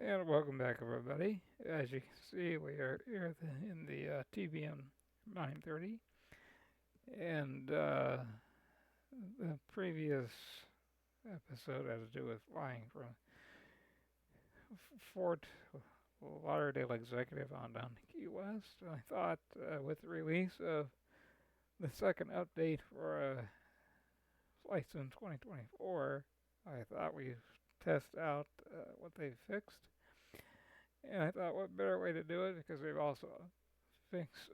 And welcome back, everybody. As you can see, we are here in the TBM 930, and the previous episode had to do with flying from Fort Lauderdale Executive on down to Key West. And I thought with the release of the second update for flights in 2024, I thought we'd test out what they've fixed. And I thought, what better way to do it, because they've also fixed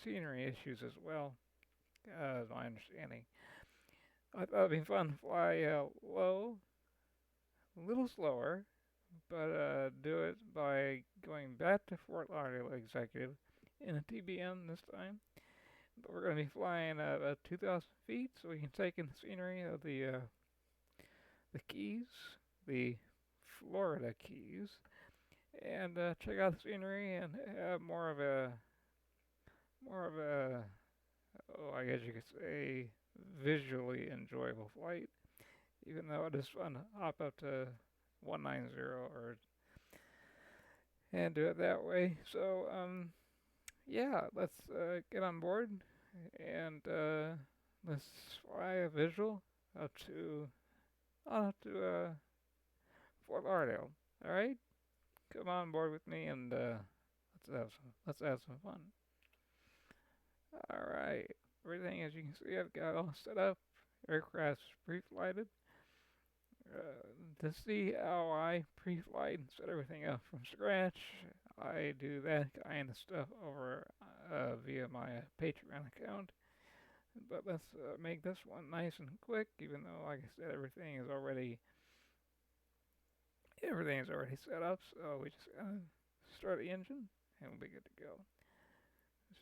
scenery issues as well, as my understanding. I thought it'd be fun to fly low, a little slower, but do it by going back to Fort Lauderdale Executive in a TBM this time. But we're going to be flying at 2,000 feet, so we can take in the scenery of the Keys, the Florida Keys, and check out the scenery and have more of a I guess you could say visually enjoyable flight, even though it is fun to hop up to 190 or and do it that way. So yeah, let's get on board and let's fly a visual up to Fort Lauderdale. All right, come on board with me and let's have some fun. All right, everything as you can see, I've got all set up. Aircraft's pre-flighted. To see how I pre-flight and set everything up from scratch, I do that kind of stuff over via my Patreon account. But let's make this one nice and quick, even though, like I said, everything is already set up. So we just start the engine, and we'll be good to go.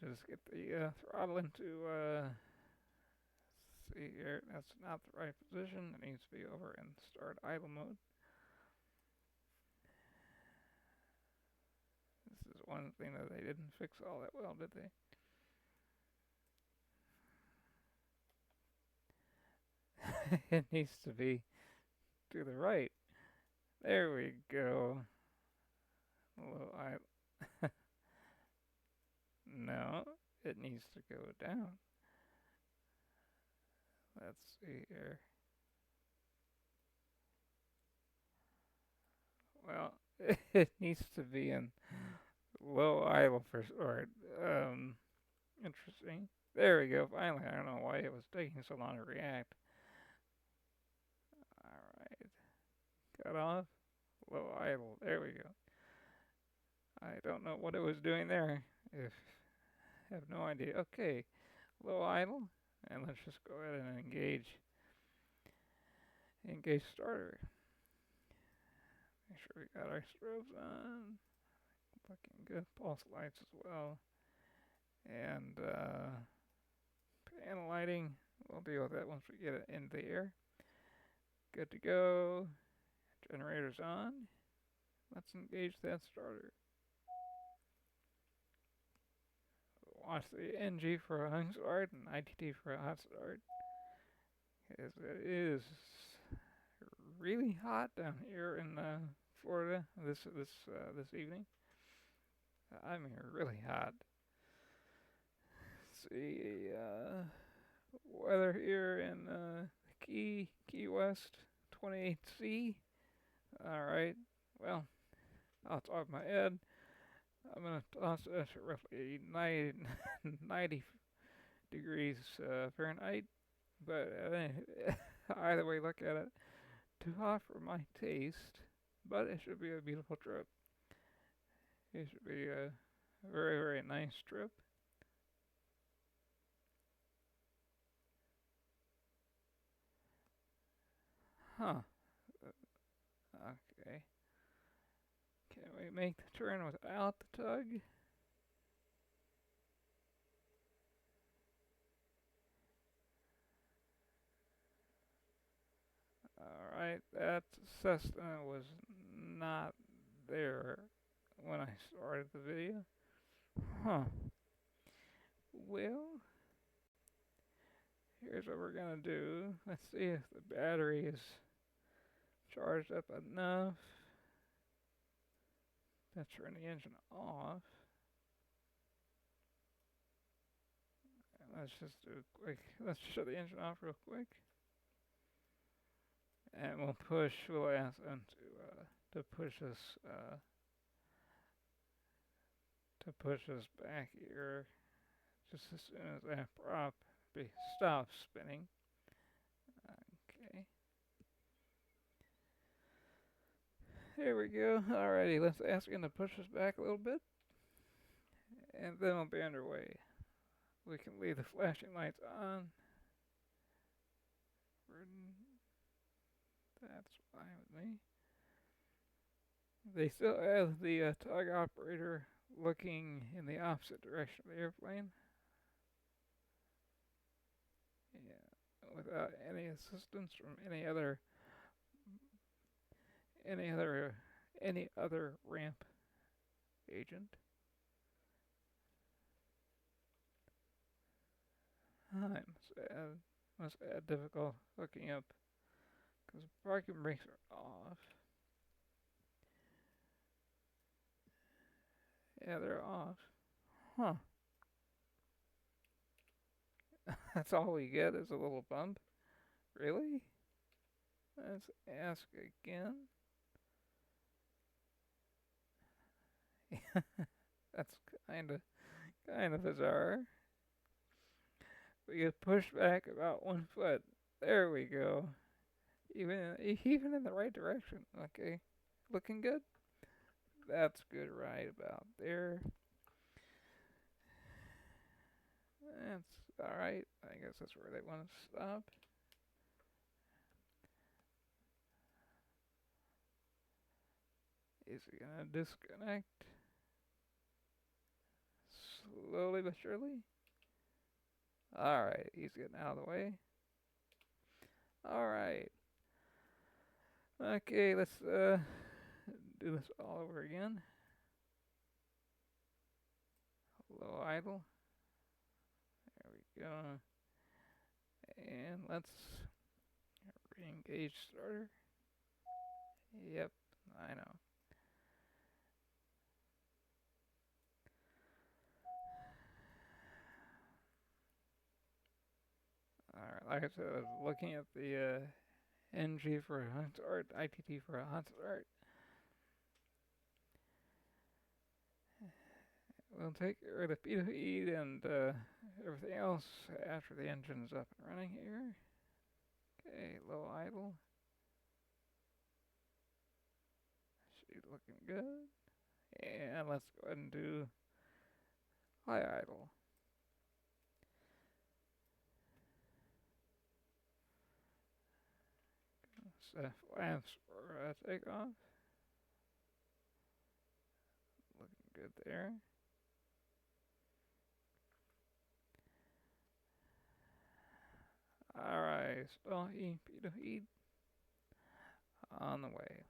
Let's just get the throttle into. See here, that's not the right position. It needs to be over in start idle mode. This is one thing that they didn't fix all that well, did they? It needs to be to the right. There we go. Well, no, it needs to go down. Let's see here. Well, it needs to be in low idle for start. Interesting. There we go. Finally, I don't know why it was taking so long to react. Alright. Cut off. Low idle. There we go. I don't know what it was doing there. If I have no idea. Okay. Low idle. And let's just go ahead and engage starter. Make sure we got our strobes on. Looking good. Pulse lights as well. And panel lighting. We'll deal with that once we get it into the air. Good to go. Generator's on. Let's engage that starter. Watch the NG for a hung start and ITT for a hot start. Because it is really hot down here in Florida this evening. I mean, really hot. Let's see, weather here in Key West, 28C. All right. Well, off the top of my head, I'm gonna toss it at roughly 90 degrees Fahrenheit. But either way, look at it. Too hot for my taste, but it should be a beautiful trip. It should be a very, very nice trip. Huh. Okay. Can we make the turn without the tug? Alright, that Cessna was not there when I started the video. Huh. Well, here's what we're gonna do. Let's see if the battery is charged up enough. Let's turn the engine off. Let's just do a quick, let's shut the engine off real quick. And we'll ask them to push us back here just as soon as that prop stops spinning. Okay. There we go. Alrighty, let's ask him to push us back a little bit. And then we'll be underway. We can leave the flashing lights on. That's fine with me. They still have the tug operator looking in the opposite direction of the airplane. Yeah, without any assistance from any other ramp agent. Must add difficult hooking up because the parking brakes are off. Yeah, they're off. Huh. That's all we get is a little bump? Really? Let's ask again. That's kind of bizarre. We get pushed back about 1 foot. There we go. Even in the right direction. Okay. Looking good? That's good right about there. That's alright. I guess that's where they want to stop. Is he gonna disconnect? Slowly but surely. Alright, he's getting out of the way. Alright. Okay, let's do this all over again. Low idle. There we go. And let's re-engage starter. Yep, I know. Alright, like I said, I was looking at the NG for a hot start, ITT for a hot start. We'll take care of the feed and everything else after the engine's up and running here. Okay, low idle. She's looking good. And let's go ahead and do high idle. Set flaps for takeoff. Looking good there. Alright, so EGPWS on the way.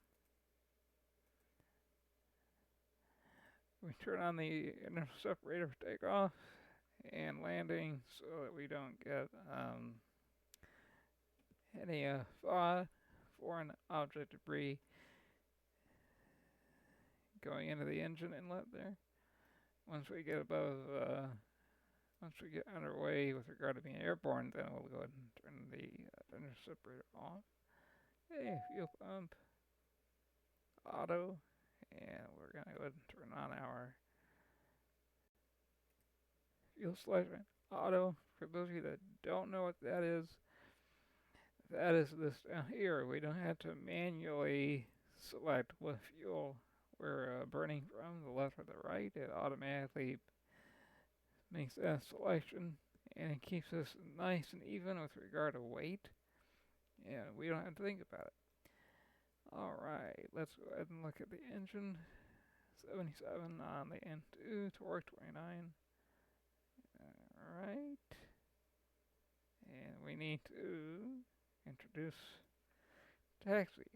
We turn on the initial separator for takeoff and landing so that we don't get any foreign object debris going into the engine inlet there. Once we get underway with regard to being airborne, then we'll go ahead and turn the initial separator off. Okay, fuel pump, auto, and we're going to go ahead and turn on our fuel selection auto. For those of you that don't know what that is this down here. We don't have to manually select what fuel we're burning from, the left or the right. It automatically makes that selection, and it keeps us nice and even with regard to weight, and we don't have to think about it. Alright, let's go ahead and look at the engine. 77 on the N2, torque 29. Alright. And we need to introduce taxi.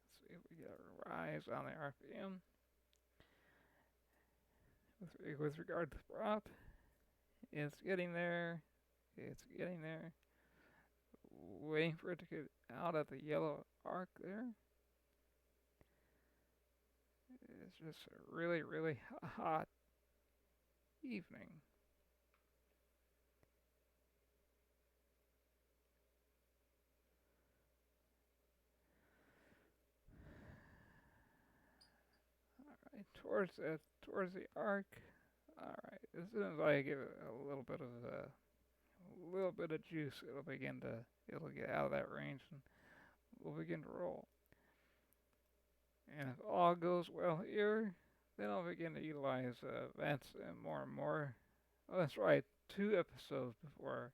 Let's see if we get a rise on the RPM. With regard to the prop, it's getting there. It's getting there. Waiting waiting for it to get out of the yellow arc there. It's just a really, really hot evening. Alright, towards the arc. Alright, as soon as I give it a little bit of juice, it'll get out of that range and we'll begin to roll. And if all goes well here, then I'll begin to utilize VATSIM more and more. Oh, that's right. 2 episodes before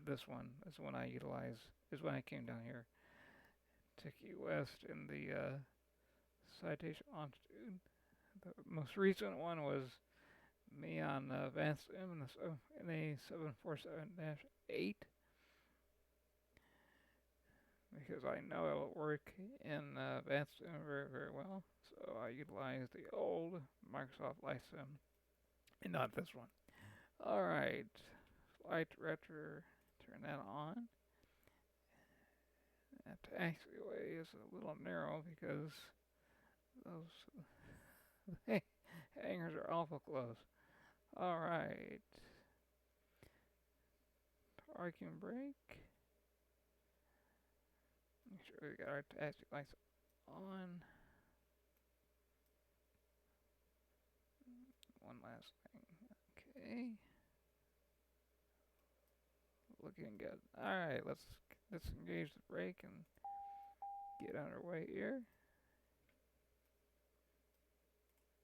this one is when I came down here to Key West in the citation longitude. The most recent one was me on VATSIM in a 747-8 because I know it'll work in VATSIM very, very well. So I utilized the old Microsoft LifeSim and not this one. Alright, flight director, turn that on. That taxiway is a little narrow because those hangars are awful close. Alright. Parking brake. Make sure we got our taxi lights on. One last thing. Okay. Looking good. Alright, let's engage the brake and get underway here.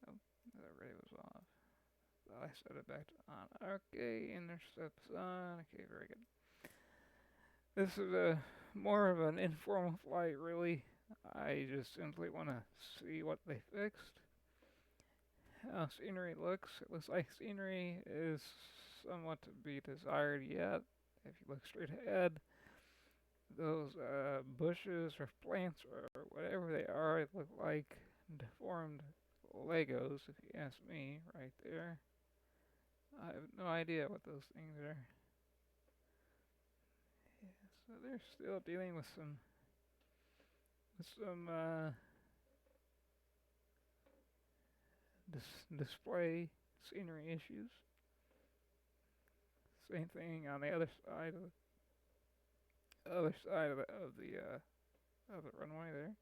Oh, that already was off. I set it back to on. Okay, intercepts on. Okay, very good. This is more of an informal flight, really. I just simply want to see what they fixed. How scenery looks. It looks like scenery is somewhat to be desired yet. If you look straight ahead, those bushes or plants or whatever they are, look like deformed Legos, if you ask me, right there. I have no idea what those things are. Yeah, so they're still dealing with some display scenery issues. Same thing on the other side of the runway there.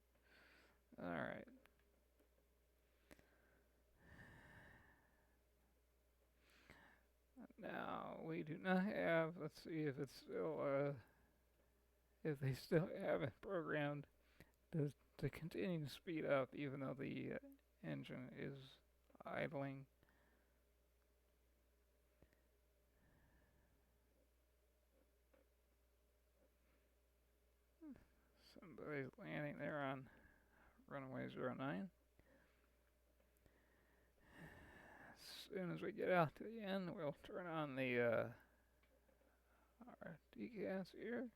All right. Now we do not have. Let's see if it's still if they still have it programmed to continue to speed up, even though the engine is idling. Somebody's landing there on runway 09. As soon as we get out to the end, we'll turn on the our DCAS here.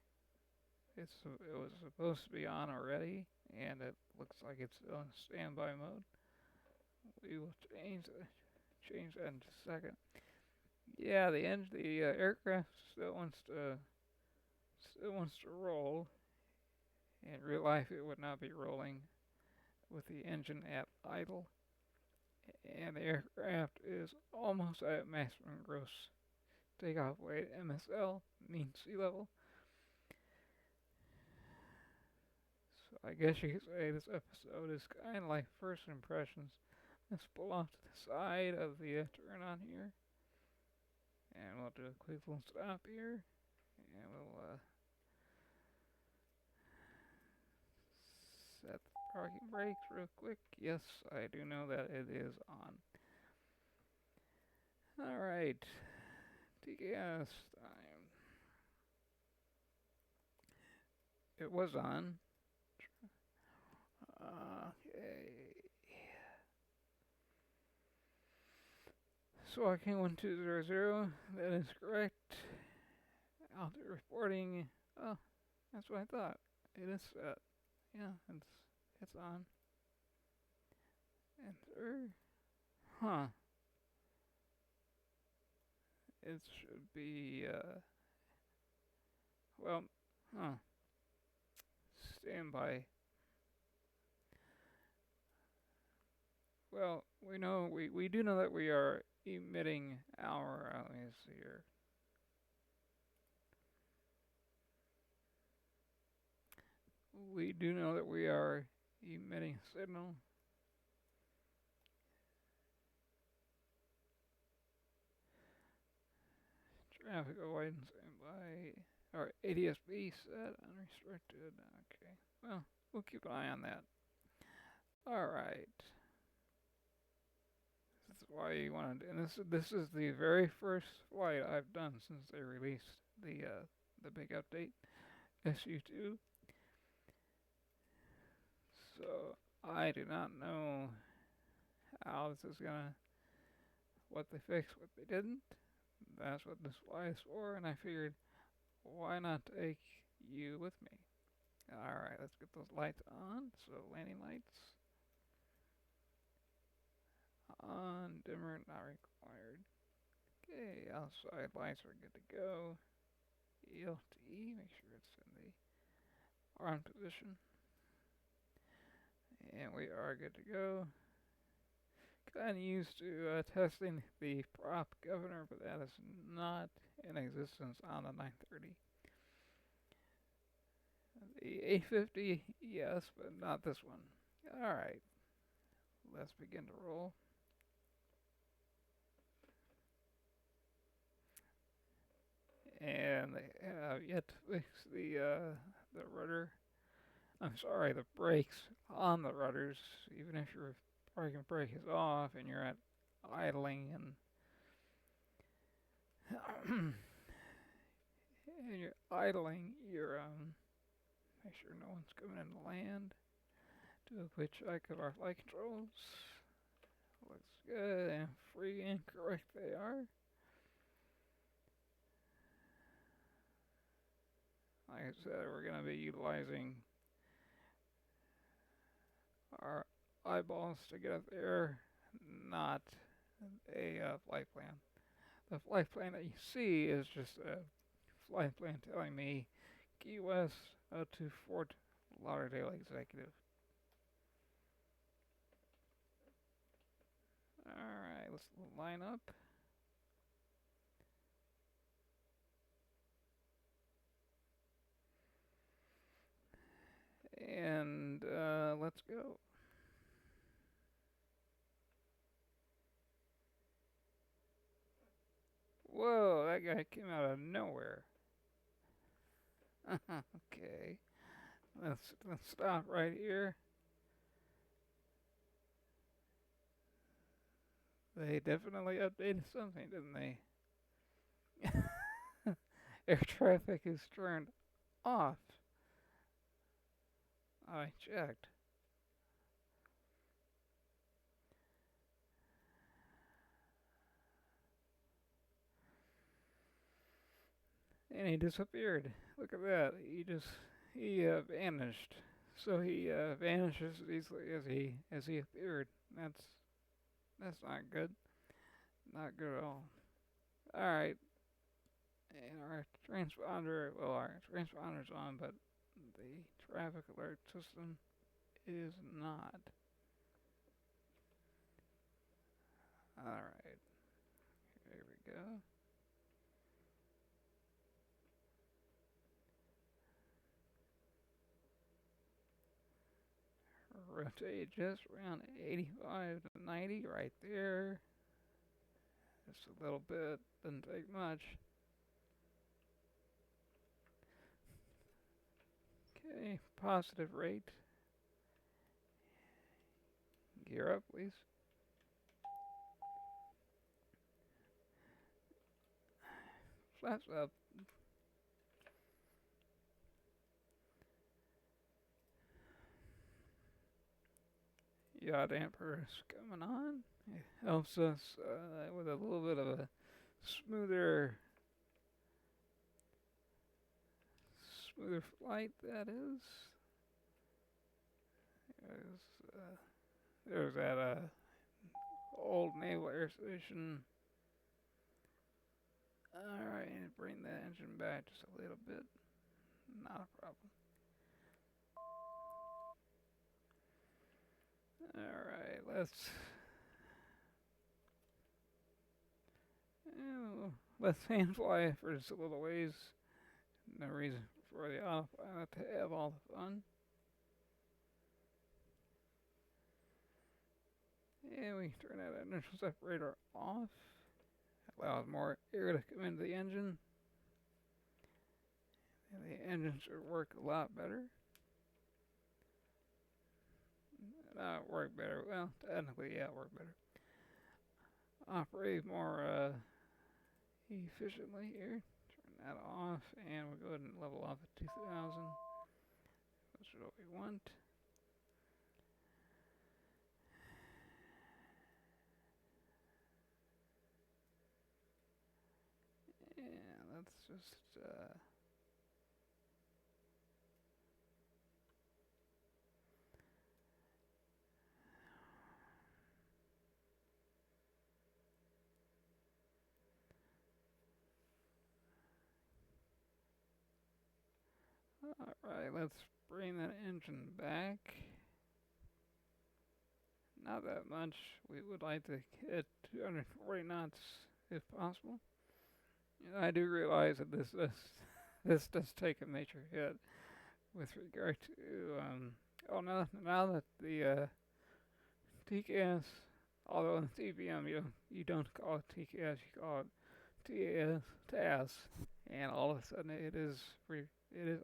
It was supposed to be on already, and it looks like it's still in standby mode. We will change that in just a second. Yeah, the aircraft still wants to roll. In real life, it would not be rolling with the engine at idle, and the aircraft is almost at maximum gross takeoff weight, MSL, mean sea level. So I guess you could say this episode is kind of like first impressions. Let's pull off to the side of the turn on here, and we'll do a quick little stop here, and we'll set the parking brakes real quick. Yes, I do know that it is on. Alright, TKS time. It was on. Okay. So I came 1200, that is correct. Altitude reporting. Oh, that's what I thought. It is set. Yeah, it's on. Enter. Huh. It should be, well, huh. standby. Well, we do know that we are emitting our, let me see here. We do know that we are emitting signal. Traffic avoidance standby. Or ADSB set unrestricted. Okay. Well, we'll keep an eye on that. Alright. This is why you wanted, and this is the very first flight I've done since they released the big update, SU2. So I do not know how this is gonna, what they fixed, what they didn't. That's what this flight is for, and I figured, why not take you with me? Alright, let's get those lights on. So landing lights on, dimmer not required. Okay, outside lights are good to go. ELT, make sure it's in the arm position. And we are good to go. Kind of used to testing the prop governor, but that is not in existence on the 930. The 850, yes, but not this one. Alright, let's begin to roll. And they have yet to fix the rudder. I'm sorry, the brakes on the rudders, even if your parking brake is off and you're at idling and and you're idling, you're make sure no one's coming in to land. Do a quick check of our flight controls. Looks good and free and correct they are. Like I said, we're going to be utilizing our eyeballs to get up there, not a flight plan. The flight plan that you see is just a flight plan telling me Key West out to Fort Lauderdale Executive. Alright, let's line up. And let's go. Whoa, that guy came out of nowhere. Okay, let's stop right here. They definitely updated something, didn't they? Air traffic is turned off. I checked. And he disappeared. Look at that. He vanished. So he vanishes as easily as he appeared. That's not good. Not good at all. Alright. And our transponder's on, but the traffic alert system is not. Alright. Here we go. Rotate just around 85 to 90 right there. Just a little bit, doesn't take much. Okay, positive rate. Gear up, please. Flaps up. Yacht damper is coming on. It helps us with a little bit of a smoother flight, that is. There's that old naval air station. Alright, bring the engine back just a little bit. Not a problem. Alright, let's hand fly for just a little ways. No reason for the autopilot to have all the fun. And we turn that inertial separator off. Allows more air to come into the engine. And the engine should work a lot better. Not work better. Well, technically, yeah, work better. Operate more efficiently here. Turn that off, and we'll go ahead and level off at 2000. That's what we want. And let's just alright, let's bring that engine back. Not that much. We would like to hit 240 knots if possible. And I do realize that this does take a major hit with regard to now that the TKS, although in TBM you don't call it TKS, you call it TAS, and all of a sudden it is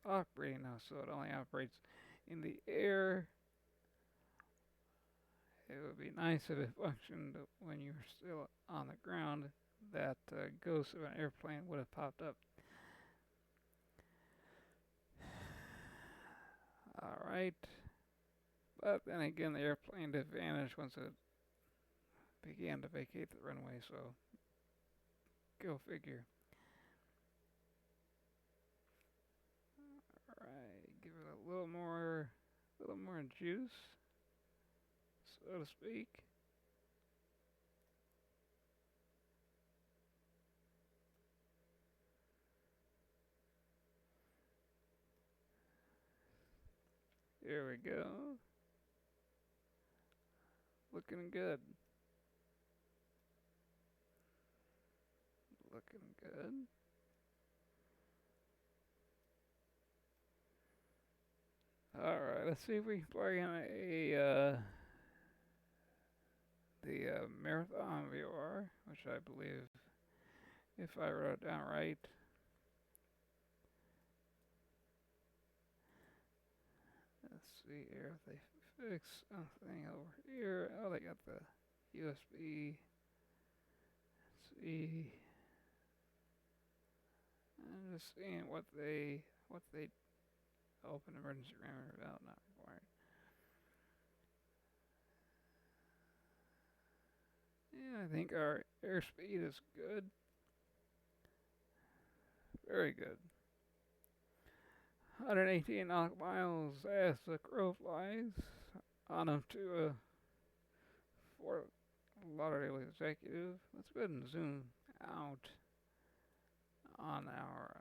operating now, so it only operates in the air. It would be nice if it functioned when you were still on the ground. That ghost of an airplane would have popped up. Alright. But then again, the airplane did vanish once it began to vacate the runway, so go figure. Alright, give it a little more juice, so to speak. Here we go. Looking good. Looking good. Alright, let's see if we can plug in the marathon VOR, which I believe, if I wrote it down right. Let's see here if they fix something over here. Oh, they got the USB. Let's see. I'm just seeing what they open emergency parameter valve not required. Yeah, I think our airspeed is good. Very good. 118 nautical miles as the crow flies on up to Fort Lauderdale Executive. Let's go ahead and zoom out on our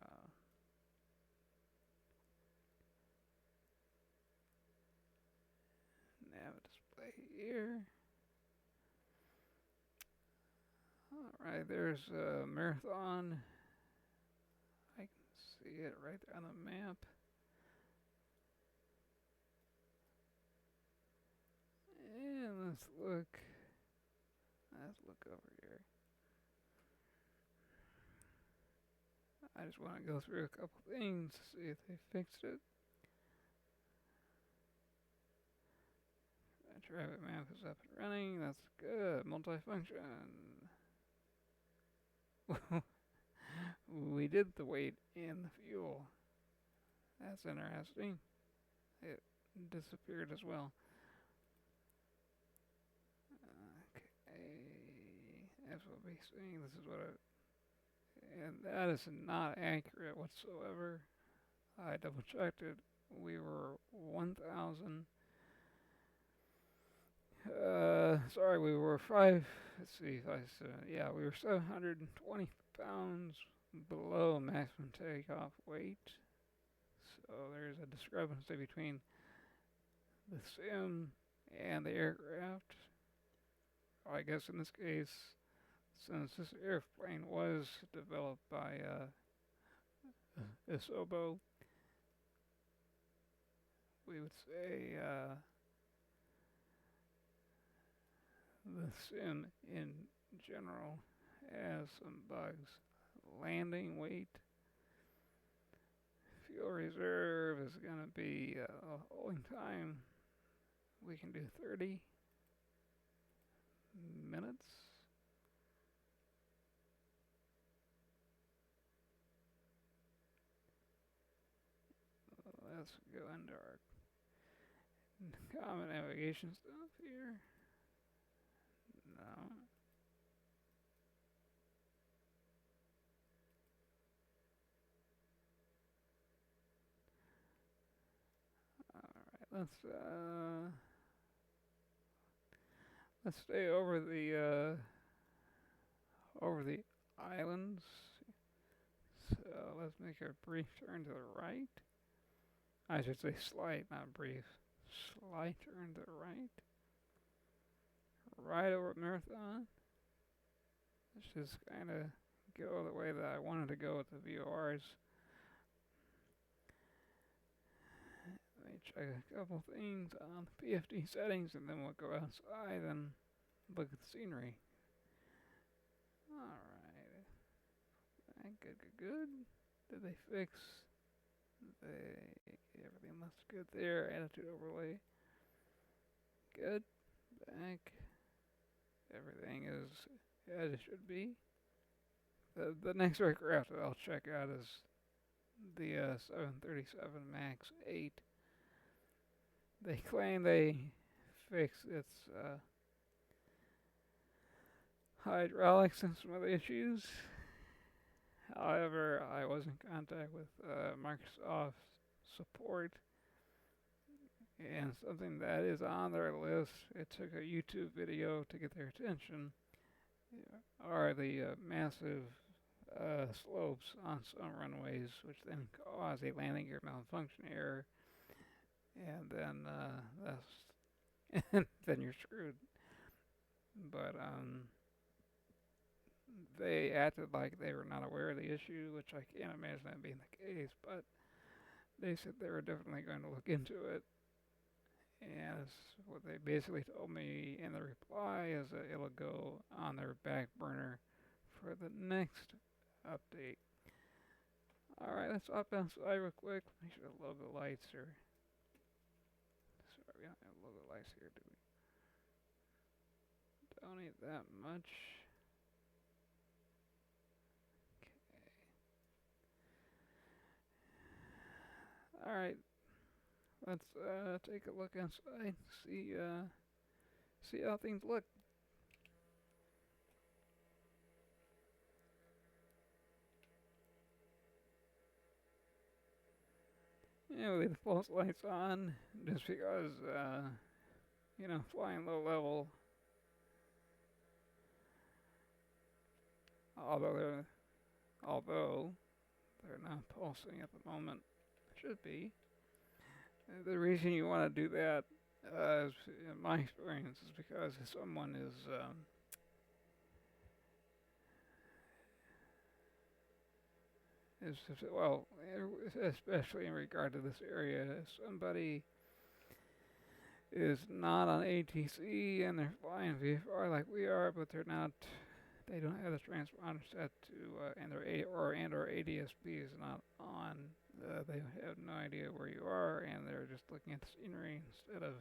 nav display here. Alright, there's a marathon. I can see it right there on the map. And let's look over here. I just want to go through a couple things to see if they fixed it. Traffic map is up and running. That's good. Multifunction. We did the weight in the fuel. That's interesting. It disappeared as well. Okay, FOBC. This is what and that is not accurate whatsoever. I double checked it. We were 1,000. Sorry, we were let's see if I said, yeah, we were 720 pounds below maximum takeoff weight. So there's a discrepancy between the sim and the aircraft. I guess in this case, since this airplane was developed by Isobo, we would say the sim in general has some bugs. Landing weight, fuel reserve is going to be holding time. We can do 30 minutes. Let's go into our common navigation stuff here. No. Alright, let's stay over the islands. So let's make a brief turn to the right. I should say slight, not brief. Slight turn to the right. Right over Marathon. Let's just kind of go the way that I wanted to go with the VORs. Let me check a couple things on the PFD settings, and then we'll go outside and look at the scenery. Alright. Good. Did they fix? Everything looks good there. Attitude overlay. Good. Back. Everything is as it should be. The next aircraft that I'll check out is the 737 MAX 8. They claim they fixed its hydraulics and some other issues. However, I was in contact with Microsoft support, and something that is on their list, it took a YouTube video to get their attention, are the massive slopes on some runways, which then cause a landing gear malfunction error, and then then you're screwed. But they acted like they were not aware of the issue, which I can't imagine that being the case, but they said they were definitely going to look into it. And what they basically told me in the reply is that it'll go on their back burner for the next update. Alright, let's hop outside real quick. Make sure the logo lights are... Sorry, we don't have logo lights here, do we? Don't need that much. Okay. Alright. Let's take a look inside, see how things look. Yeah, we leave the false lights on just because, flying low level, although they're not pulsing at the moment, should be. The reason you want to do that, in my experience, is because if someone is especially in regard to this area, if somebody is not on ATC and they're flying VFR like we are, but they don't have the transponder set to, and their ADSB is not on. They have no idea where you are, and they're just looking at the scenery instead of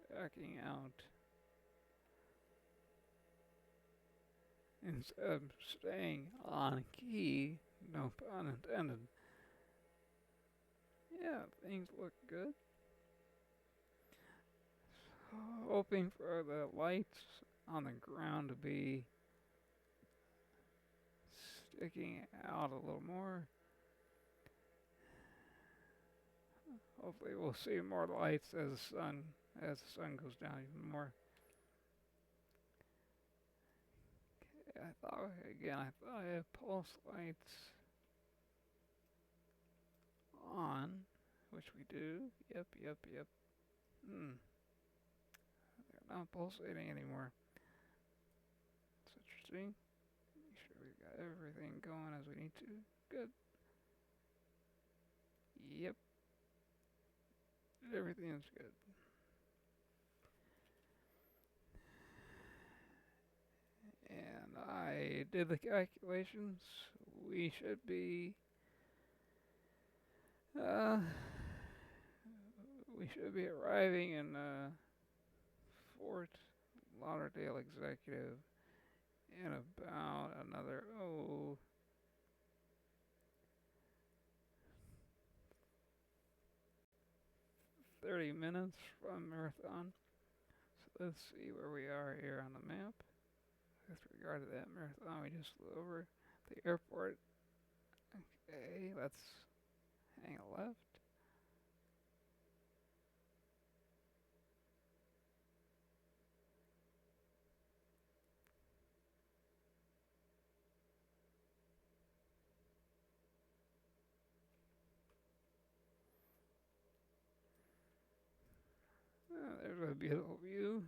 checking out, instead of staying on key, no pun intended. Yeah, things look good. Hoping for the lights on the ground to be sticking out a little more. Hopefully we'll see more lights as the sun goes down even more. Okay, I thought I had pulse lights on, which we do. Yep. They're not pulsating anymore. It's interesting. Make sure we've got everything going as we need to. Good. Yep. Everything's good. And I did the calculations. We should be uh, arriving in Fort Lauderdale Executive in about another 30 minutes from Marathon. So let's see where we are here on the map. With regard to that Marathon, we just flew over the airport. Okay, let's hang a left. There's a beautiful view.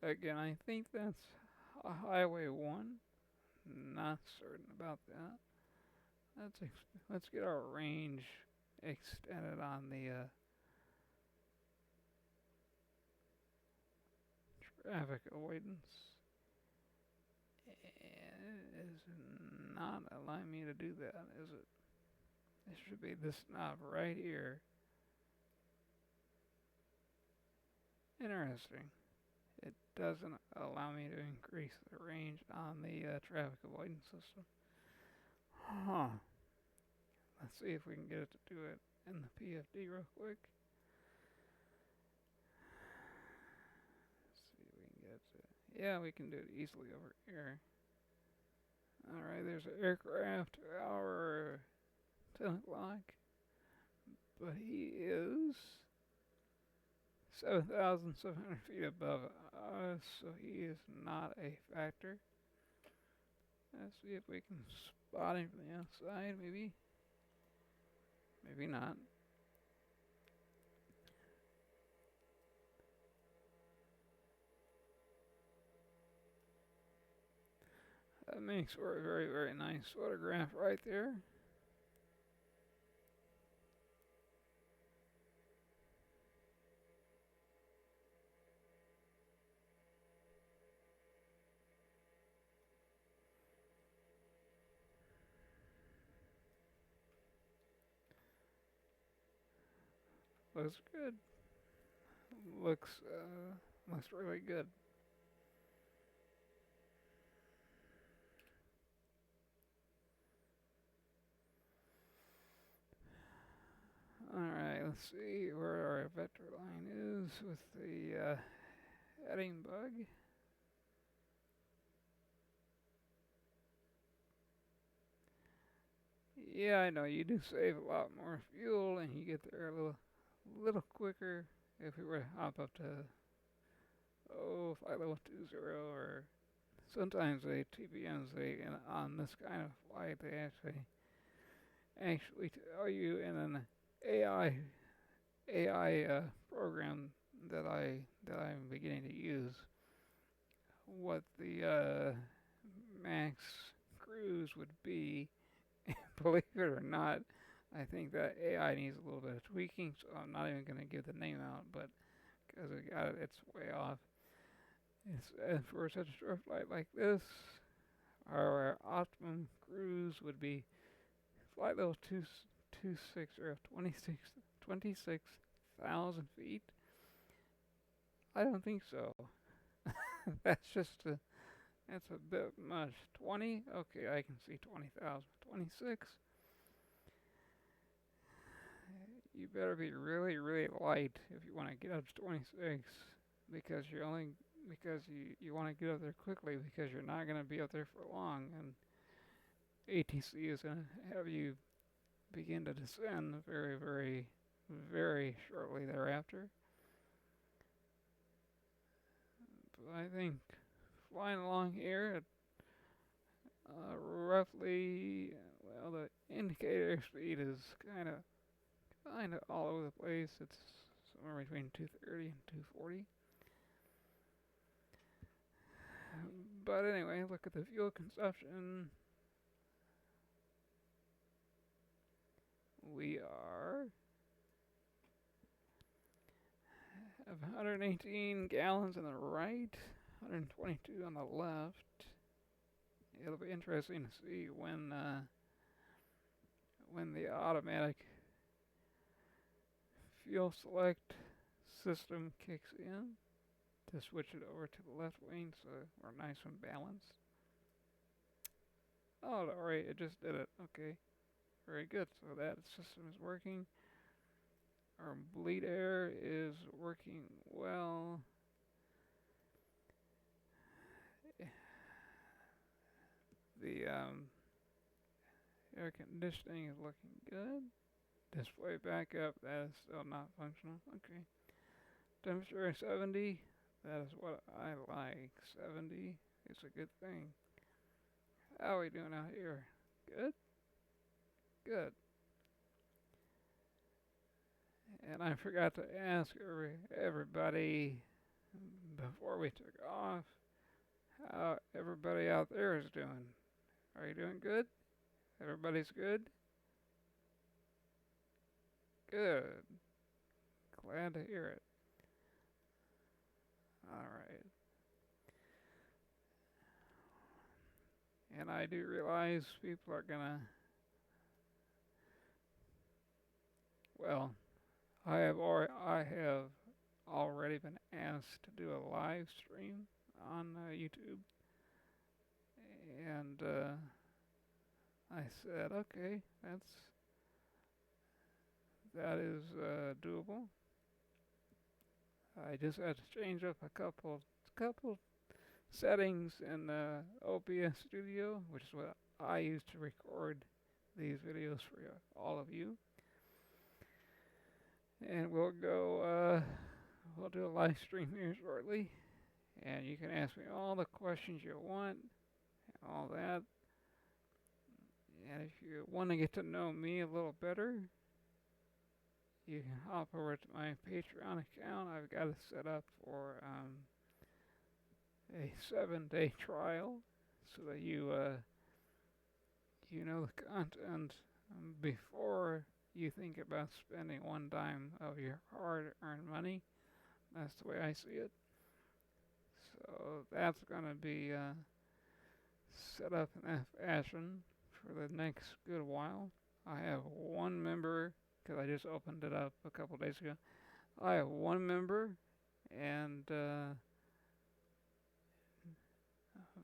Again, I think that's Highway 1. Not certain about that. Let's get our range extended on the traffic avoidance. And it is not allowing me to do that, is it? It should be this knob right here. Interesting. It doesn't allow me to increase the range on the traffic avoidance system. Huh. Let's see if we can get it to do it in the PFD real quick. Let's see if we can get it to. Yeah, we can do it easily over here. Alright, there's an aircraft hour 10 o'clock. But he is 7,700 feet above us, so he is not a factor. Let's see if we can spot him from the outside, maybe. Maybe not. That makes for a very, very nice photograph right there. Looks good. Looks really good. Alright, let's see where our vector line is with the heading bug. Yeah, I know, you do save a lot more fuel and you get there a little quicker if we were to hop up to flight level 20, or sometimes they TBMs on this kind of flight they actually tell you in an AI program that I'm beginning to use what the max cruise would be. Believe it or not, I think that AI needs a little bit of tweaking, so I'm not even going to give the name out, but because it's way off. For such a short flight like this, our optimum cruise would be flight level 26,000 feet. I don't think so. That's a bit much. 20? Okay, I can see 20,000. 26? You better be really, really light if you want to get up to 26, because you want to get up there quickly, because you're not going to be up there for long, and ATC is going to have you begin to descend very, very, very shortly thereafter. But I think flying along here at roughly, well, the indicator speed is kind of all over the place. It's somewhere between 230 and 240. But anyway, look at the fuel consumption. We have 118 gallons on the right, 122 on the left. It'll be interesting to see when the automatic fuel select system kicks in to switch it over to the left wing so we're nice and balanced. Oh, alright, it just did it. Okay, very good. So that system is working. Our bleed air is working well. The air conditioning is looking good. Display backup, that is still not functional. Okay. Temperature 70, that is what I like. 70 is a good thing. How are we doing out here? Good? Good. And I forgot to ask everybody before we took off how everybody out there is doing. Are you doing good? Everybody's good? Good. Glad to hear it. Alright. And I do realize people are gonna, well, I have already been asked to do a live stream on YouTube. And I said, okay, that is doable. I just had to change up a couple settings in OBS Studio, which is what I use to record these videos for all of you. And we'll do a live stream here shortly, and you can ask me all the questions you want, and all that. And if you want to get to know me a little better, you can hop over to my Patreon account. I've got it set up for a 7-day trial, so that you know the content before you think about spending one dime of your hard-earned money. That's the way I see it. So that's going to be set up in that fashion for the next good while. I have one member, because I just opened it up a couple days ago. I have one member, and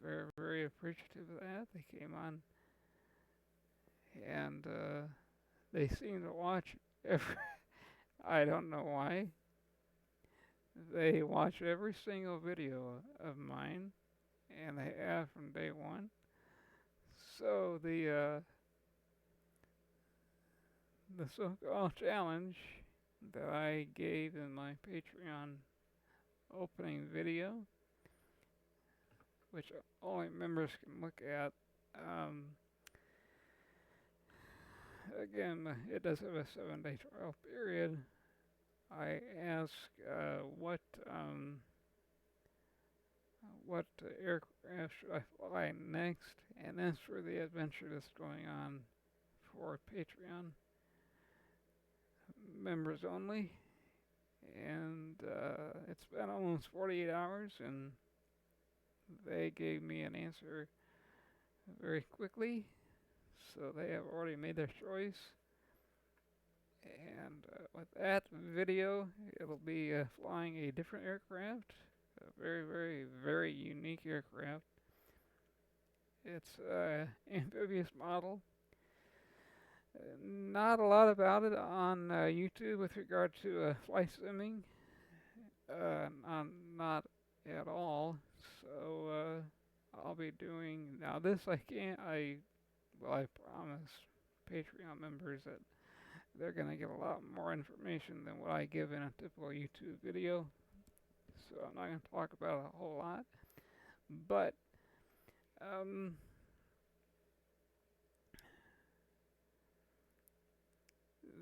very, very appreciative of that. They came on, and they seem to watch every, I don't know why. They watch every single video of mine, and they have from day one. So the so-called challenge that I gave in my Patreon opening video, which only members can look at, again, it does have a 7-day trial period. I ask what aircraft should I fly next, and that's for the adventure that's going on for Patreon members only. And it's been almost 48 hours, and they gave me an answer very quickly, so they have already made their choice. And with that video, it'll be flying a different aircraft, a very, very, very unique aircraft. It's an amphibious model. Not a lot about it on YouTube with regard to flight simming. Not at all. So I'll be doing, now this I promise Patreon members that they're going to get a lot more information than what I give in a typical YouTube video. So I'm not going to talk about it a whole lot. But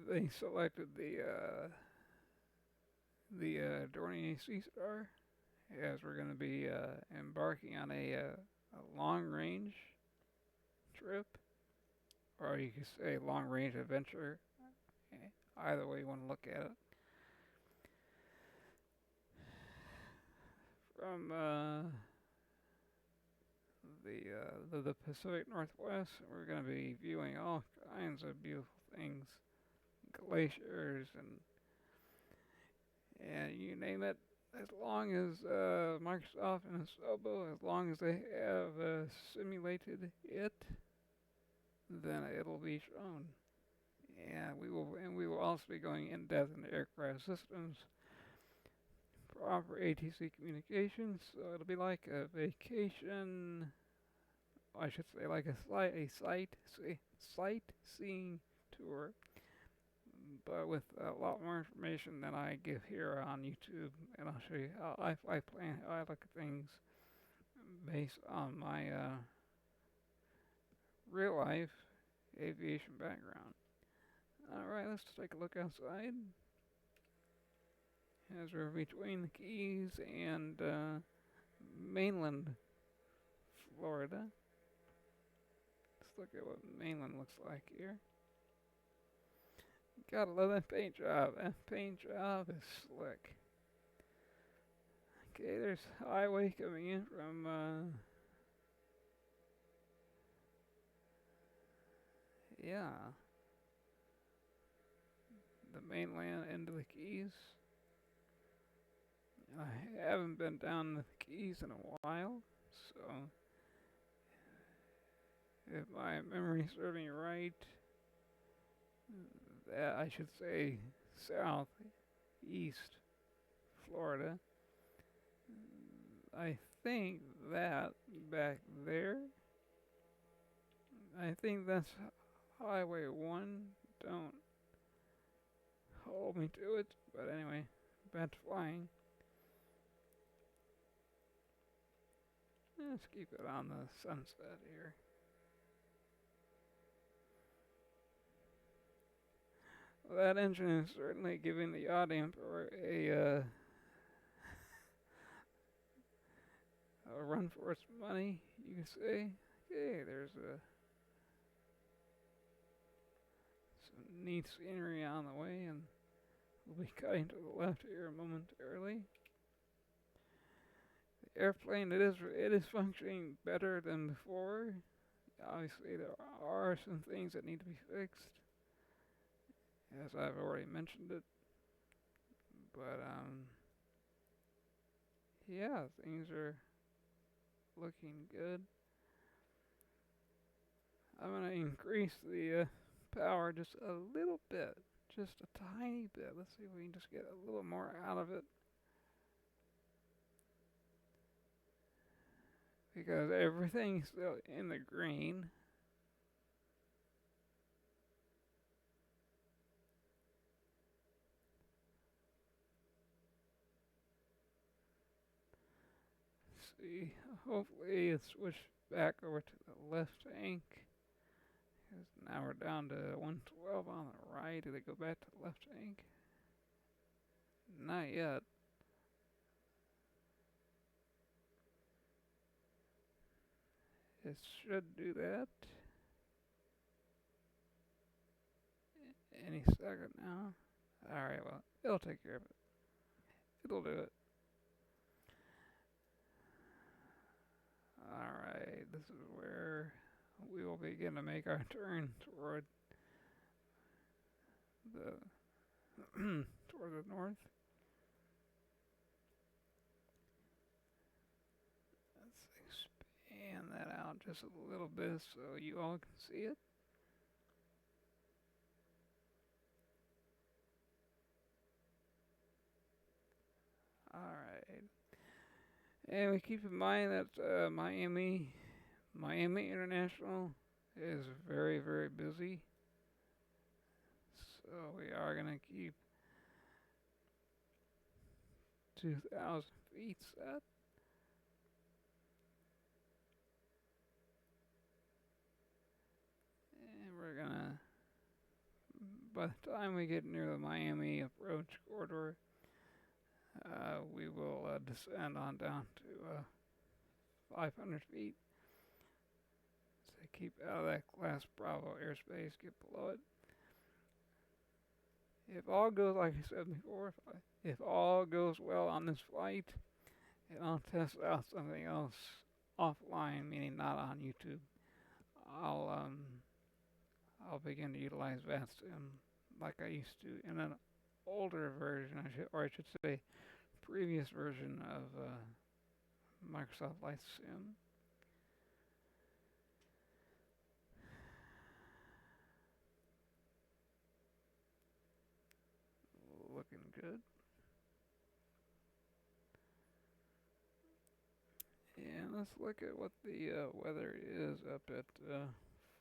they selected the the Dornier Sea Star, as we're going to be embarking on a long-range trip, or you could say long-range adventure. Either way you want to look at it. From the Pacific Northwest, we're going to be viewing all kinds of beautiful things, glaciers and you name it. As long as Microsoft and Asobo, as long as they have simulated it, then it'll be shown. And we will also be going in depth into aircraft systems, proper ATC communications. So it'll be like a vacation. I should say like a sightseeing tour, but with a lot more information than I give here on YouTube, and I'll show you how I plan, how I look at things based on my real life aviation background. Alright, let's take a look outside. As we're between the Keys and mainland Florida. Let's look at what mainland looks like here. Gotta love that paint job. That paint job is slick. Okay, there's highway coming in from the mainland into the Keys. I haven't been down the Keys in a while, so if my memory serves me right, that I should say southeast Florida. I think that back there, I think that's Highway 1. Don't hold me to it, but anyway, back to flying. Let's keep it on the sunset here. Well, that engine is certainly giving the audience a run for its money, you can say. Okay, there's some neat scenery on the way, and we'll be cutting to the left here momentarily. The airplane, it is functioning better than before. Obviously, there are some things that need to be fixed, as I've already mentioned it. But yeah, things are looking good. I'm gonna increase the power just a little bit, just a tiny bit. Let's see if we can just get a little more out of it. Because everything's still in the green. See, hopefully it's switched back over to the left tank. Because now we're down to 112 on the right. Did it go back to the left tank? Not yet. It should do that any second now. Alright, well, it'll take care of it. It'll do it. Alright, this is where we will begin to make our turn toward the toward the north. Let's expand that out just a little bit so you all can see it. Alright. And we keep in mind that Miami International is very, very busy. So we are going to keep 2,000 feet set. And we're going to, by the time we get near the Miami approach corridor, we will descend on down to 500 feet. So keep out of that Class Bravo airspace, get below it. If all goes, like I said before, if all goes well on this flight, and I'll test out something else offline, meaning not on YouTube, I'll begin to utilize VATSIM like I used to in an older version, or I should say, previous version of Microsoft Flight Sim. Looking good. And let's look at what the weather is up at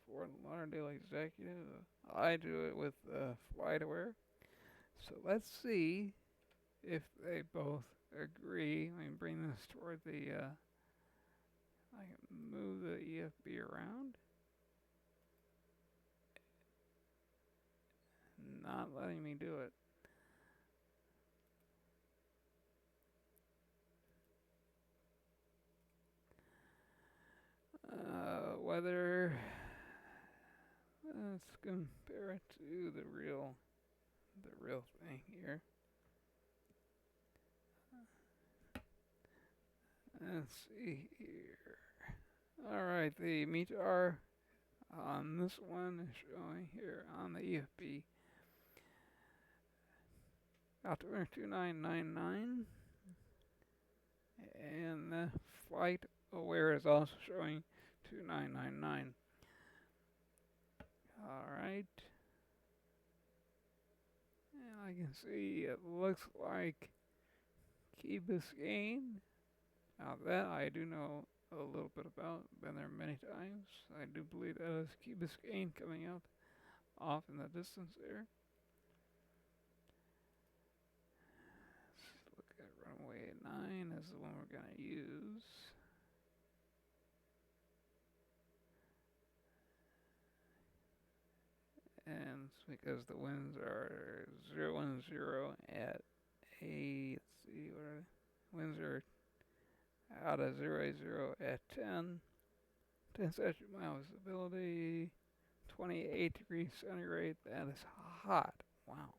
Fort Lauderdale Executive. I do it with FlightAware. So let's see if they both agree. Let me bring this toward the, I can move the EFB around. Not letting me do it. Weather, let's compare it to the real thing here. Let's see here. Alright, the METAR on this one is showing here on the EFB. Altimeter 2999. And the FlightAware is also showing 2999. Alright. And I can see it looks like Key Biscayne. Now that I do know a little bit about, been there many times. I do believe that is Key Biscayne coming up off in the distance there. Let's look at runway 9 is the one we're going to use. And it's because the winds are 010 at a, let's see, what are the winds are out of 080 at 10 statute mile visibility, 28 degrees centigrade. That is hot. Wow.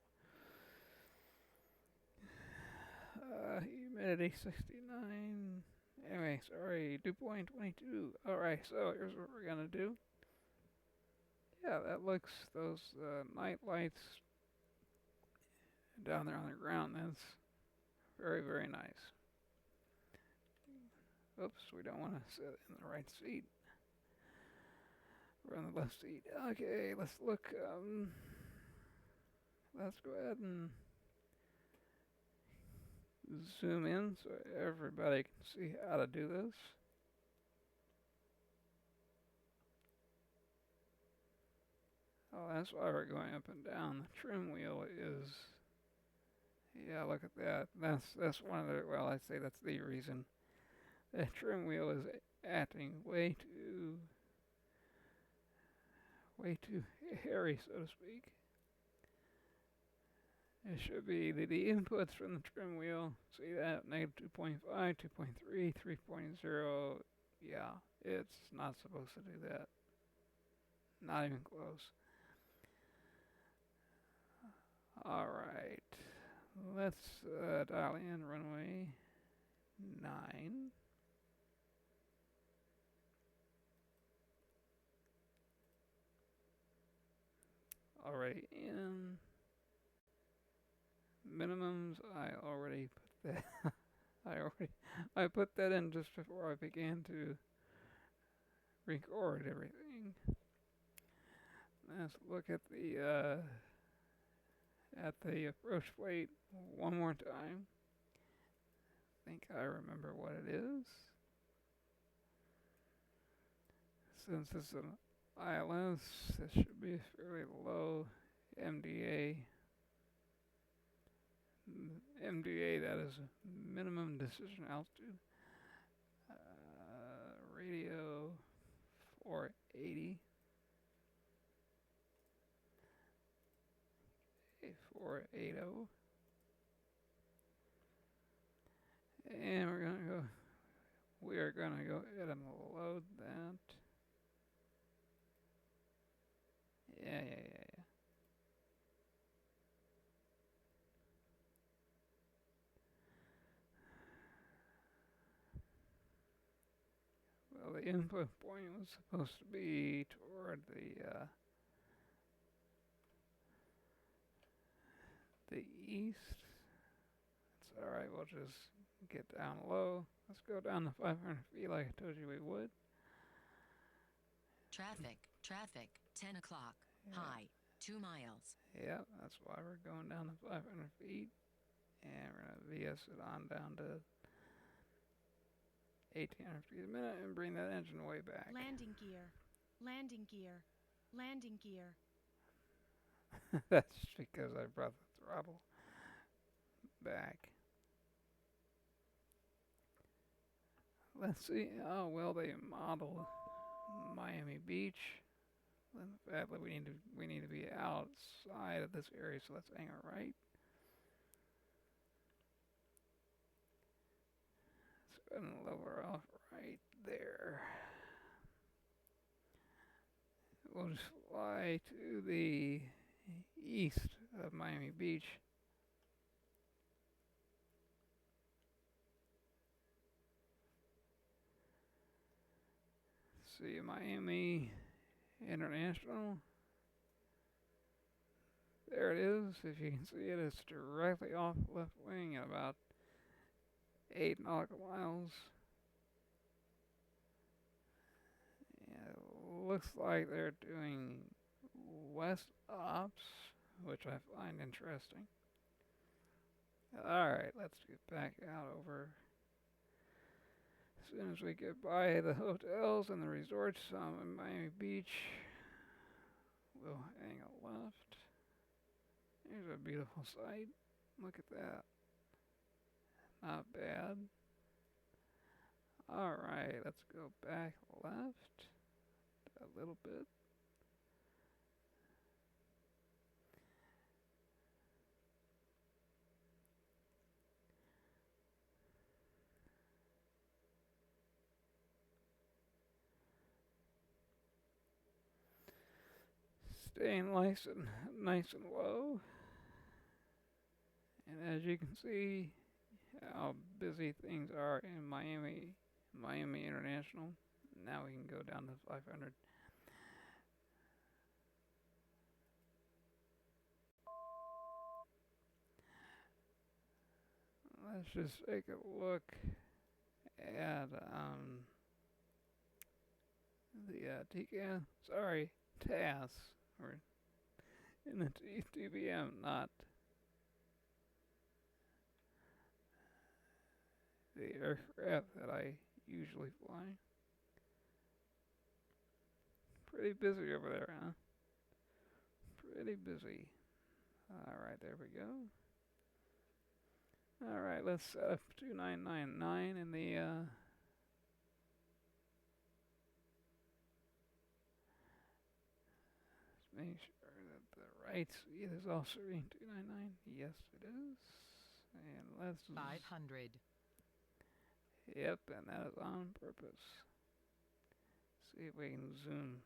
Humidity 69. Anyway, sorry, dew point 22. Alright, so here's what we're gonna do. Yeah, that looks, those night lights down there on the ground, that's very, very nice. Oops, we don't want to sit in the right seat. We're on the left seat. Okay, let's look. Let's go ahead and zoom in so everybody can see how to do this. Oh, that's why we're going up and down. The trim wheel is, yeah, look at that. That's one of the, well, I'd say that's the reason. The trim wheel is acting way too hairy, so to speak. It should be the inputs from the trim wheel. See that? Negative 2.5, 2.3, 3.0. Yeah, it's not supposed to do that. Not even close. Alright. Let's dial in runway 9. Already in. Minimums, I already put that. I put that in just before I began to record everything. Let's look at the approach plate one more time. I think I remember what it is. Since it's an ILS, this should be fairly low MDA. MDA, that is minimum decision altitude. Radio 480. 480. And we are gonna go ahead and load that. Yeah. Well, the input point was supposed to be toward the east. That's alright, we'll just get down low. Let's go down to 500 feet like I told you we would. Traffic, 10 o'clock, high, 2 miles. Yeah, that's why we're going down to 500 feet. And we're going to VS it on down to 1,800 feet a minute and bring that engine way back. Landing gear, landing gear, landing gear. That's because I brought the throttle back. Let's see how well they model Miami Beach. Then the fact that we need to be outside of this area, so let's hang a right. Let's go and lower off right there. We'll just fly to the east of Miami Beach. See Miami International. There it is. If you can see it, it's directly off the left wing at about 8 nautical miles. Yeah, it looks like they're doing west ops, which I find interesting. Alright, let's get back out over. As soon as we get by the hotels and the resorts on Miami Beach, we'll hang a left. Here's a beautiful sight. Look at that. Not bad. Alright, let's go back left a little bit. Staying nice and low. And as you can see how busy things are in Miami International. Now we can go down to 500. Let's just take a look at the TAS. We're in the TBM, not the aircraft that I usually fly. Pretty busy over there, huh? Pretty busy. Alright, there we go. Alright, let's set up 2999 in the let's make sure that the right speed is also reading 299. Yes, it is. And let's 500. Yep, and that is on purpose. See if we can zoom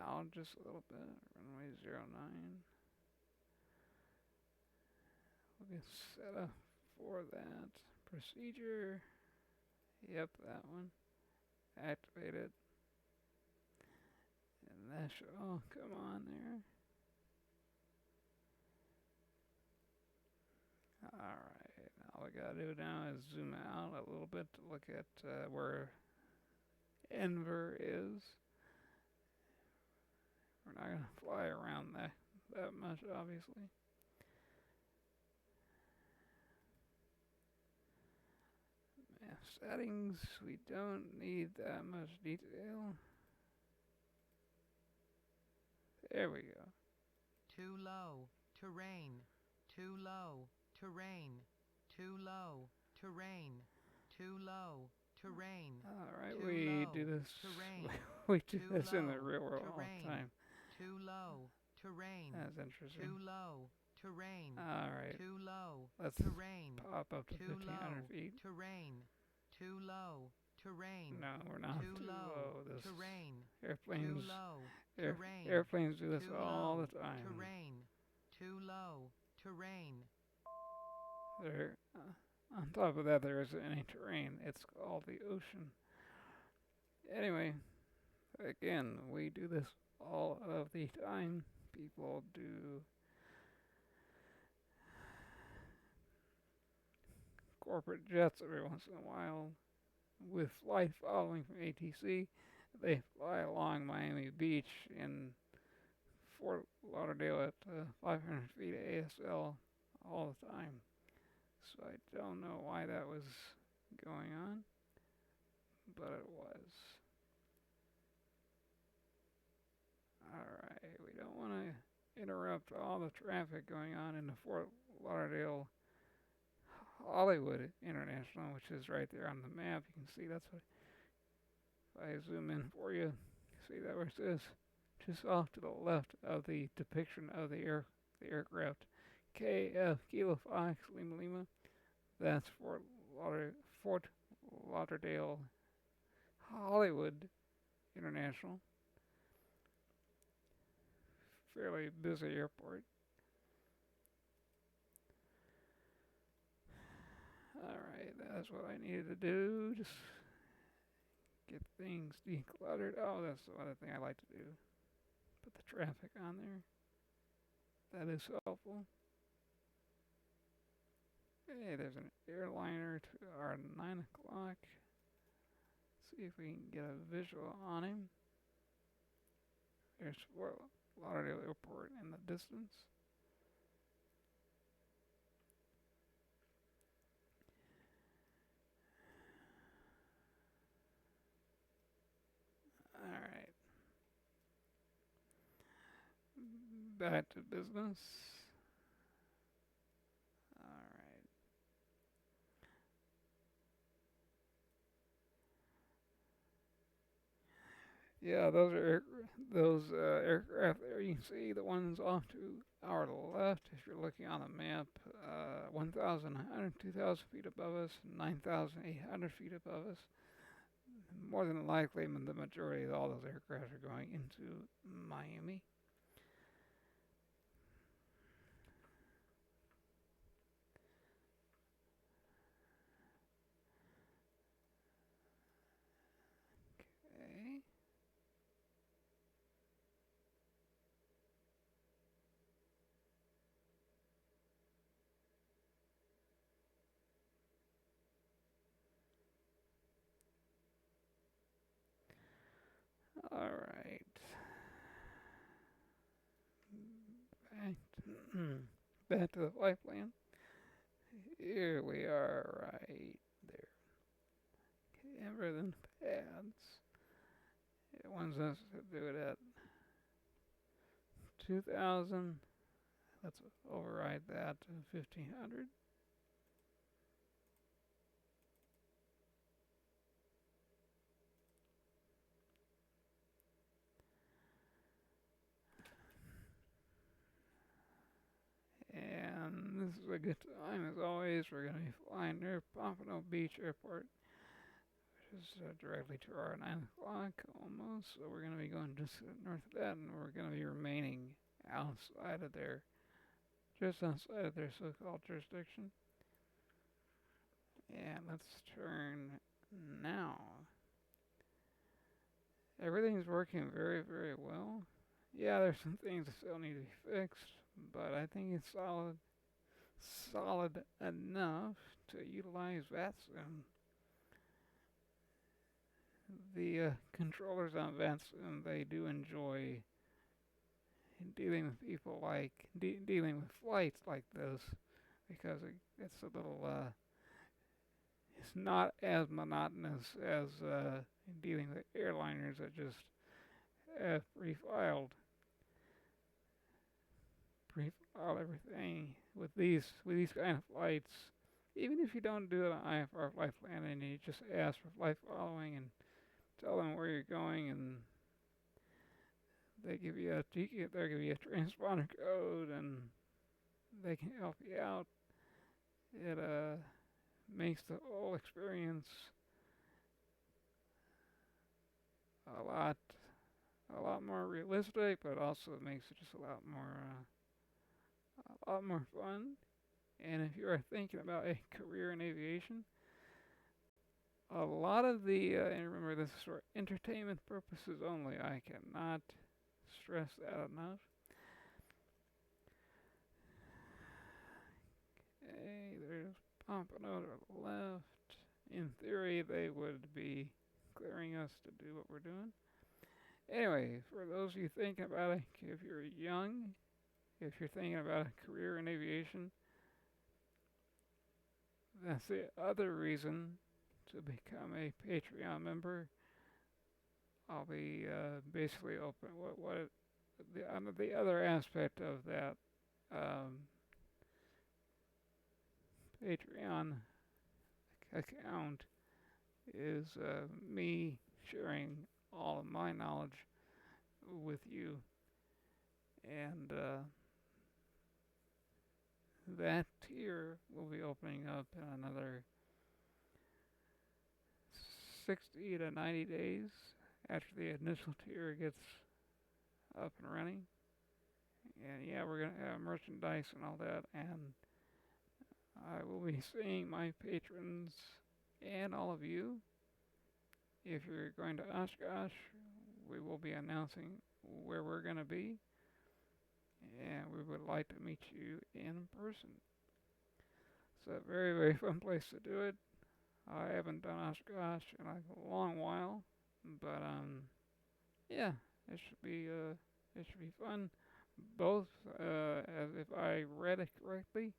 out just a little bit. Runway 09. We'll get set up for that. Procedure. Yep, that one. Activate it. And that should all come on there. Alright, all we gotta do now is zoom out a little bit to look at where Enver is. We're not gonna fly around that much, obviously. Map settings, we don't need that much detail. There we go. Too low, terrain, too low, terrain, too low, terrain, too low, terrain. Alright, we do this. We do this in the real world all the time. Too low, terrain. That's interesting. Too low, terrain, Alright, too low, let's terrain, pop up to too 1,500 low, feet. terrain, too low, terrain, No, we're not too too low, low. This terrain, too airplanes, low, air, terrain, airplanes do this too all low, the time. terrain, too low, terrain. There, on top of that, there isn't any terrain. It's called the ocean. Anyway, again, we do this all of the time. People do corporate jets every once in a while. With flight following from ATC, they fly along Miami Beach in Fort Lauderdale at 500 feet ASL all the time. So I don't know why that was going on, but it was. Alright, we don't want to interrupt all the traffic going on in the Fort Lauderdale Hollywood International, which is right there on the map. You can see that's what, if I zoom in for you, see that where it says just off to the left of the depiction of the aircraft KF Kilo Fox Lima Lima. That's Fort Lauderdale Hollywood International. Fairly busy airport. Alright, that's what I needed to do. Just get things decluttered. Oh, that's the other thing I like to do. Put the traffic on there. That is helpful. Hey, there's an airliner to our 9 o'clock. See if we can get a visual on him. There's Fort Lauderdale Airport in the distance. Alright. Back to business. Alright. Yeah, those aircraft there. You can see the ones off to our left. If you're looking on the map, 1,100, 2,000 feet above us, 9,800 feet above us. More than likely, the majority of all those aircraft are going into Miami. Okay. All right. Back to, back to the flight plan. Here we are, right there. Camera then pads. It wants us to do it at 2,000. Let's override that to 1,500. And this is a good time as always. We're going to be flying near Pompano Beach Airport, which is directly to our 9 o'clock almost. So we're going to be going just north of that, and we're going to be remaining outside of their, just outside of their so-called jurisdiction. And let's turn now. Everything's working very, very well. Yeah, there's some things that still need to be fixed, but I think it's solid enough to utilize VATSIM. The controllers on VATSIM, they do enjoy dealing with people like, dealing with flights like this, because it's a little, it's not as monotonous as dealing with airliners that just pre-file everything with these kind of flights. Even if you don't do an IFR flight plan and you just ask for flight following and tell them where you're going, and they give you a ticket, they give you a transponder code, and they can help you out. It makes the whole experience a lot more realistic, but also it makes it just a lot more fun. And if you are thinking about a career in aviation, a lot of the and remember this is for entertainment purposes only. I cannot stress that enough. Okay, there's Pompano to the left. In theory, they would be clearing us to do what we're doing. Anyway, for those of you thinking about it, if you're young, if you're thinking about a career in aviation, that's the other reason to become a Patreon member. I'll be basically open. The other aspect of that Patreon account is me sharing all of my knowledge with you, and that tier will be opening up in another 60 to 90 days after the initial tier gets up and running. And yeah, we're gonna have merchandise and all that, and I will be seeing my patrons and all of you. If you're going to Oshkosh, we will be announcing where we're going to be, and we would like to meet you in person. It's a very, very fun place to do it. I haven't done Oshkosh in a long while, but yeah, it should be fun. Both, as if I read it correctly,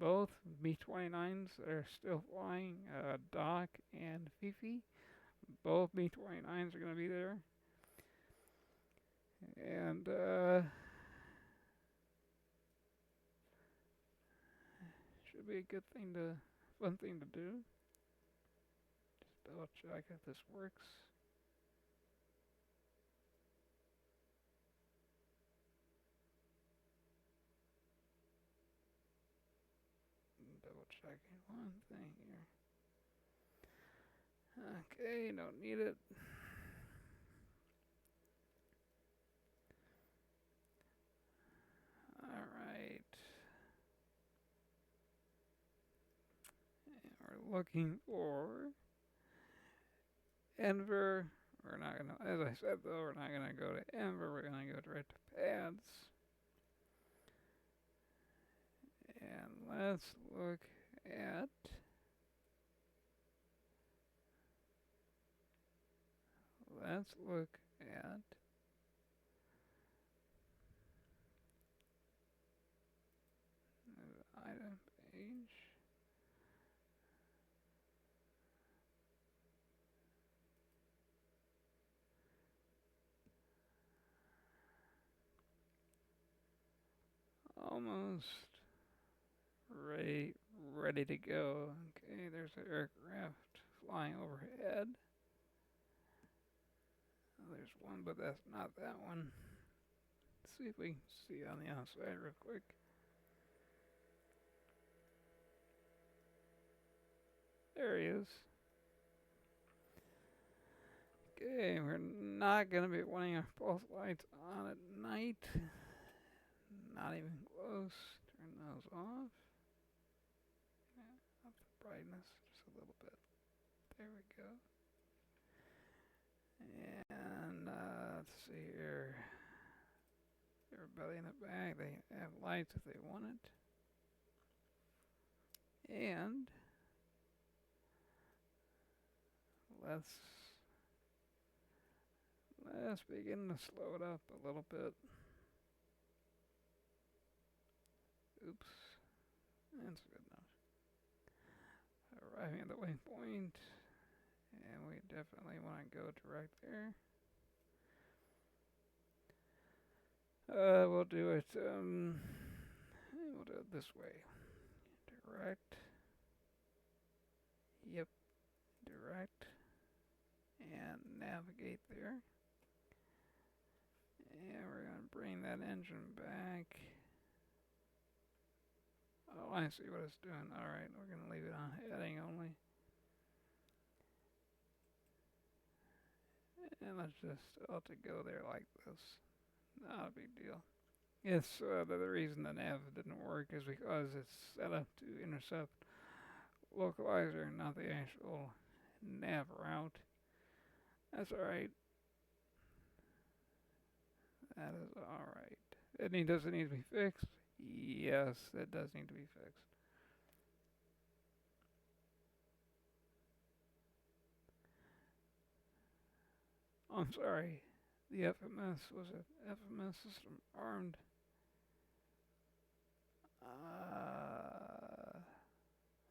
both B-29s that are still flying, Doc and Fifi, both B-29s are going to be there. And should be a fun thing to do. Just double check if this works. Double checking one thing here. Okay, don't need it. Alright. We're looking for Enver. We're not gonna, as I said though, we're not gonna go to Enver, we're gonna go direct to pads. And let's look at item page. Almost ready to go. Okay, there's an aircraft flying overhead. There's one, but that's not that one. Let's see if we can see on the outside real quick. There he is. Okay, we're not going to be wanting our pulse lights on at night. Not even close. Turn those off. Yeah, up the brightness just a little bit. There we go. And let's see here. Everybody in the back, they have lights if they want it. And let's begin to slow it up a little bit. Oops, that's good enough. Arriving at the waypoint, and we definitely want to go direct there. We'll do it this way. Direct. Yep, direct. And navigate there. And we're going to bring that engine back I see what it's doing. Alright, we're going to leave it on heading only. And let's just let it go there like this. Not a big deal. Yes, the reason the nav didn't work is because it's set up to intercept localizer, not the actual nav route. That's alright. That is alright. Does it need to be fixed? Yes, it does need to be fixed. I'm sorry. The FMS was it FMS system armed?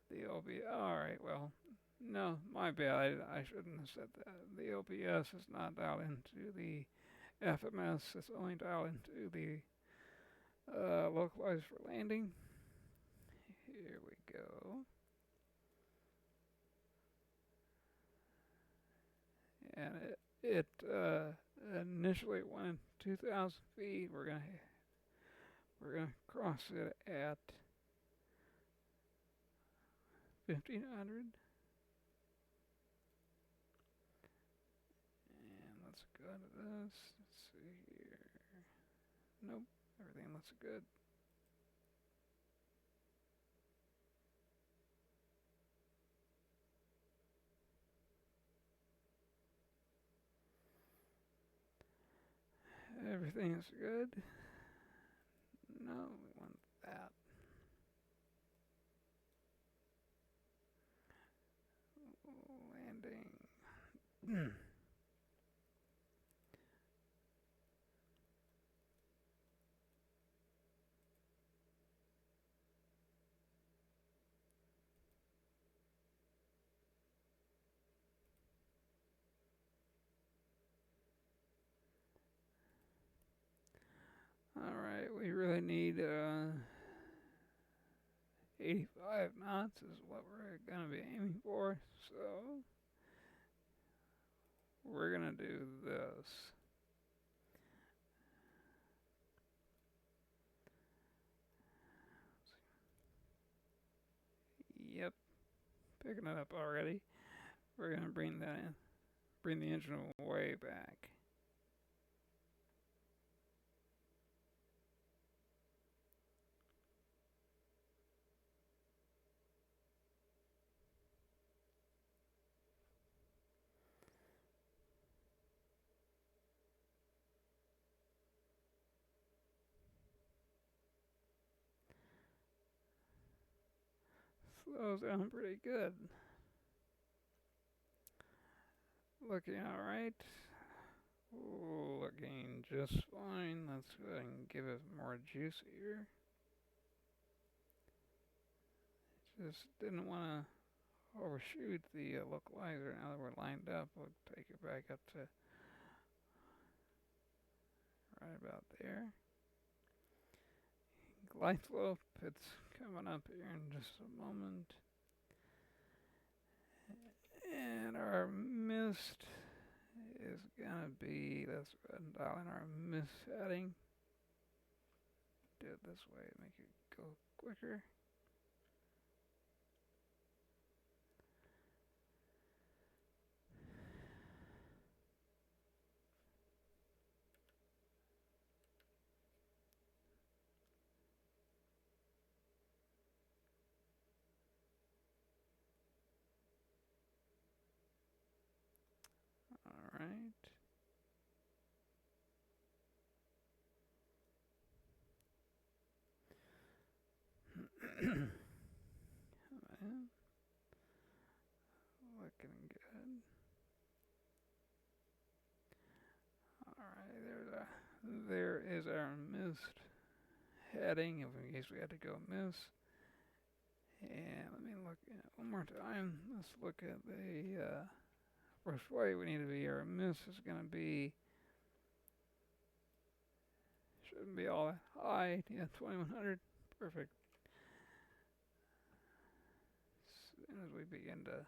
The OBS. Alright, well, no, my bad. I shouldn't have said that. The OBS is not dialed into the FMS. It's only dialed into the localizer for landing. Here we go. And it initially went 2,000 feet. We're gonna cross it at 1,500. And let's go to this. Let's see here. Nope, everything looks good. Everything is good. No, we want that. Landing. Alright, we really need 85 knots is what we're gonna be aiming for, so we're gonna do this. Yep, picking it up already. We're gonna bring that in, bring the engine way back. Slows down pretty good. Looking alright. Looking just fine. Let's go ahead and give it more juice here. Just didn't want to overshoot the localizer. Now that we're lined up, we'll take it back up to right about there. Glide slope, it's coming up here in just a moment. And our mist is gonna be, let's go ahead and dial in our mist setting. Do it this way, make it go quicker. Alright. Looking good. Alright, there is our mist heading, in case we had to go miss. And let me look at it one more time. Let's look at the first way we need to be. Our miss is going to be, shouldn't be all that high. Yeah, 2100. Perfect. As soon as we begin to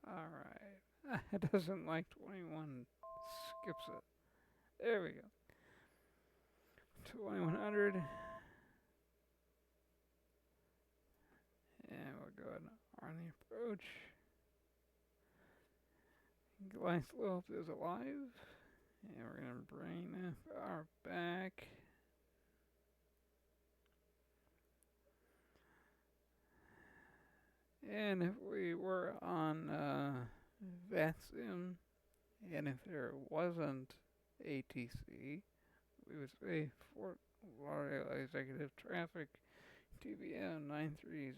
alright. It doesn't like 21 skips it. There we go. 2100. And we'll go ahead and arm the approach. Glide slope is alive. And we're going to bring the power back. And if we were on VATSIM, and if there wasn't ATC, we would say Fort Lauderdale Executive Traffic TBM 930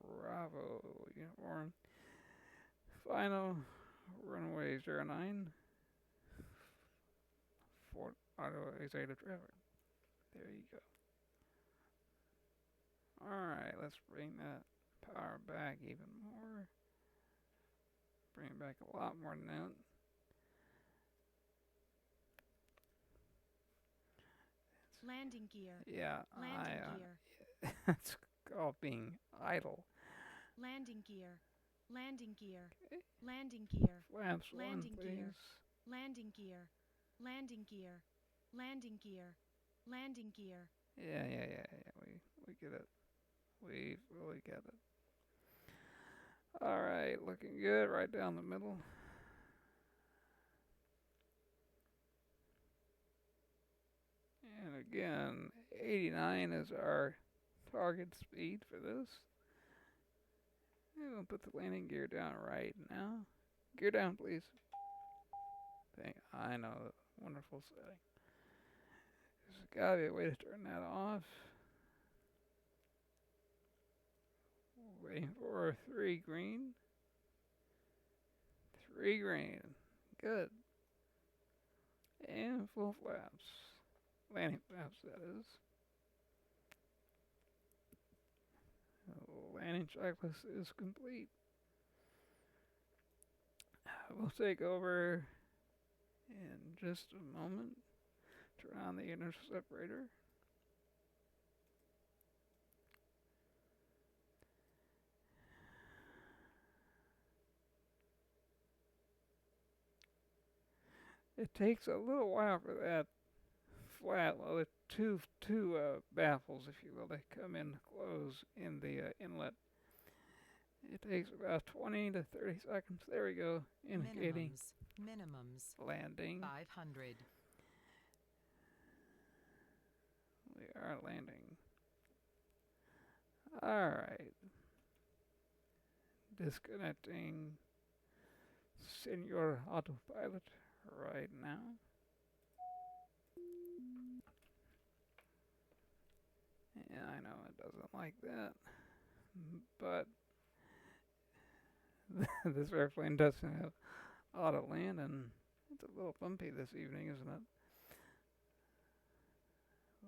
Bravo Uniform. Final runway 09 Fort Lauderdale Executive Traffic. There you go. Alright, let's bring that power back even more. Bring it back a lot more than that. Landing gear. Yeah, Landing gear. it's called being idle. Landing gear. Landing gear. Okay. Landing gear. Flaps Landing one, gear. please. Landing gear. Landing gear. Landing gear. Landing gear. Yeah. We get it. We really get it. Alright, looking good right down the middle. And again, 89 is our target speed for this. And we'll put the landing gear down right now. Gear down, please. I know, wonderful setting. There's gotta be a way to turn that off. Waiting for 3 green. 3 green. Good. And full flaps. Landing flaps, that is. The landing checklist is complete. We'll take over in just a moment. Turn on the inner separator. It takes a little while for that flat, well, the two baffles, if you will, they come in close in the inlet. It takes about 20 to 30 seconds. There we go, indicating Minimums. landing. 500. We are landing. Alright. Disconnecting Senior Autopilot right now. Yeah, I know it doesn't like that, but this airplane doesn't have auto land, and it's a little bumpy this evening, isn't it?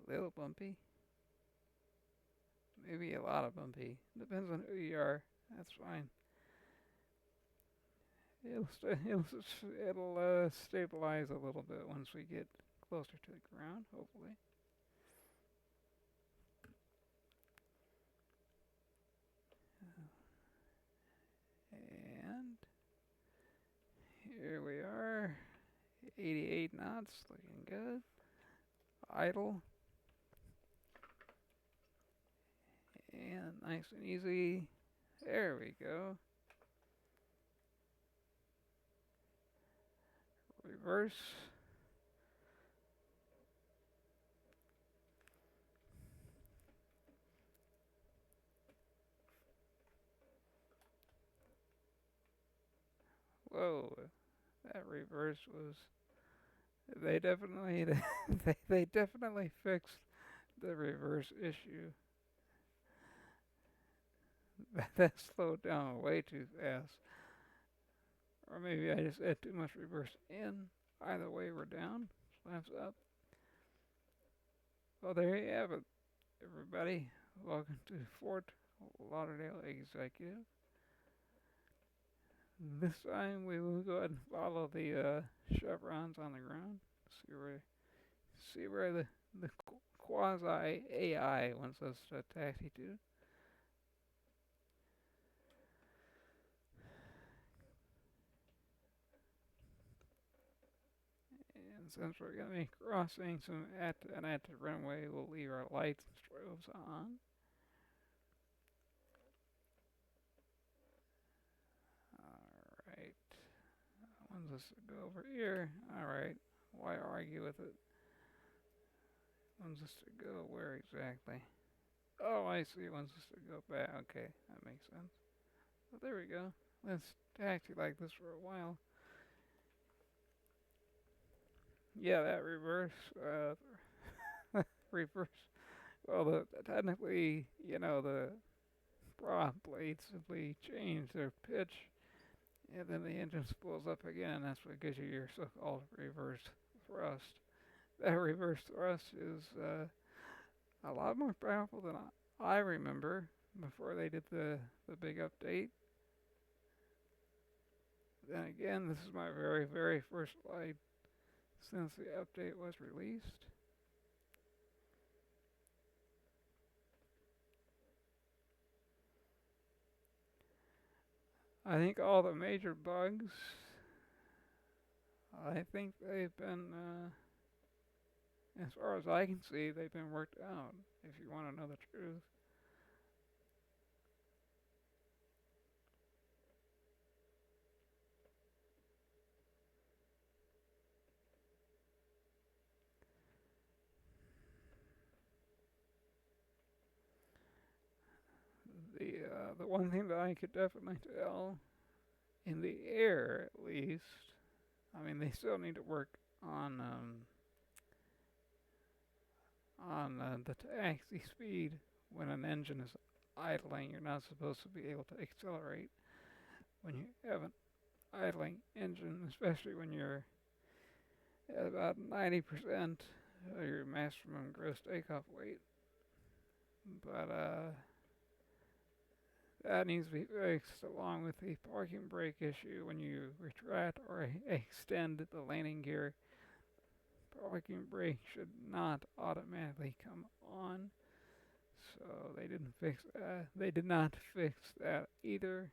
A little bumpy. Maybe a lot of bumpy. Depends on who you are. That's fine. It'll stabilize a little bit once we get closer to the ground, hopefully. And here we are, 88 knots, looking good. Idle. And nice and easy. There we go. Reverse. Whoa, that reverse was. They definitely they definitely fixed the reverse issue. That slowed down way too fast. Or maybe I just had too much reverse in. Either way, we're down. Flaps up. Well, there you have it, everybody. Welcome to Fort Lauderdale Executive. This time we will go ahead and follow the chevrons on the ground. See where the quasi AI wants us to taxi to. since we're going to be crossing an active runway, we'll leave our lights and strobes on. Alright. Wants us to go over here. Alright. Why argue with it? Wants us to go where exactly? Oh, I see. Wants us to go back. Okay, that makes sense. Well, there we go. Let's taxi like this for a while. Yeah, that reverse, reverse. Well, technically, the prop blades simply change their pitch, and then the engine spools up again, and that's what gives you your so-called reverse thrust. That reverse thrust is a lot more powerful than I remember before they did the big update. Then again, this is my very, very first flight since the update was released. I think all the major bugs, I think they've been, as far as I can see, they've been worked out, if you want to know the truth. The one thing that I could definitely tell, in the air at least, I mean, they still need to work on the taxi speed. When an engine is idling, you're not supposed to be able to accelerate when you have an idling engine, especially when you're at about 90% of your maximum gross takeoff weight. But that needs to be fixed, along with the parking brake issue. When you retract or extend the landing gear, parking brake should not automatically come on. So they didn't fix that. They did not fix that either.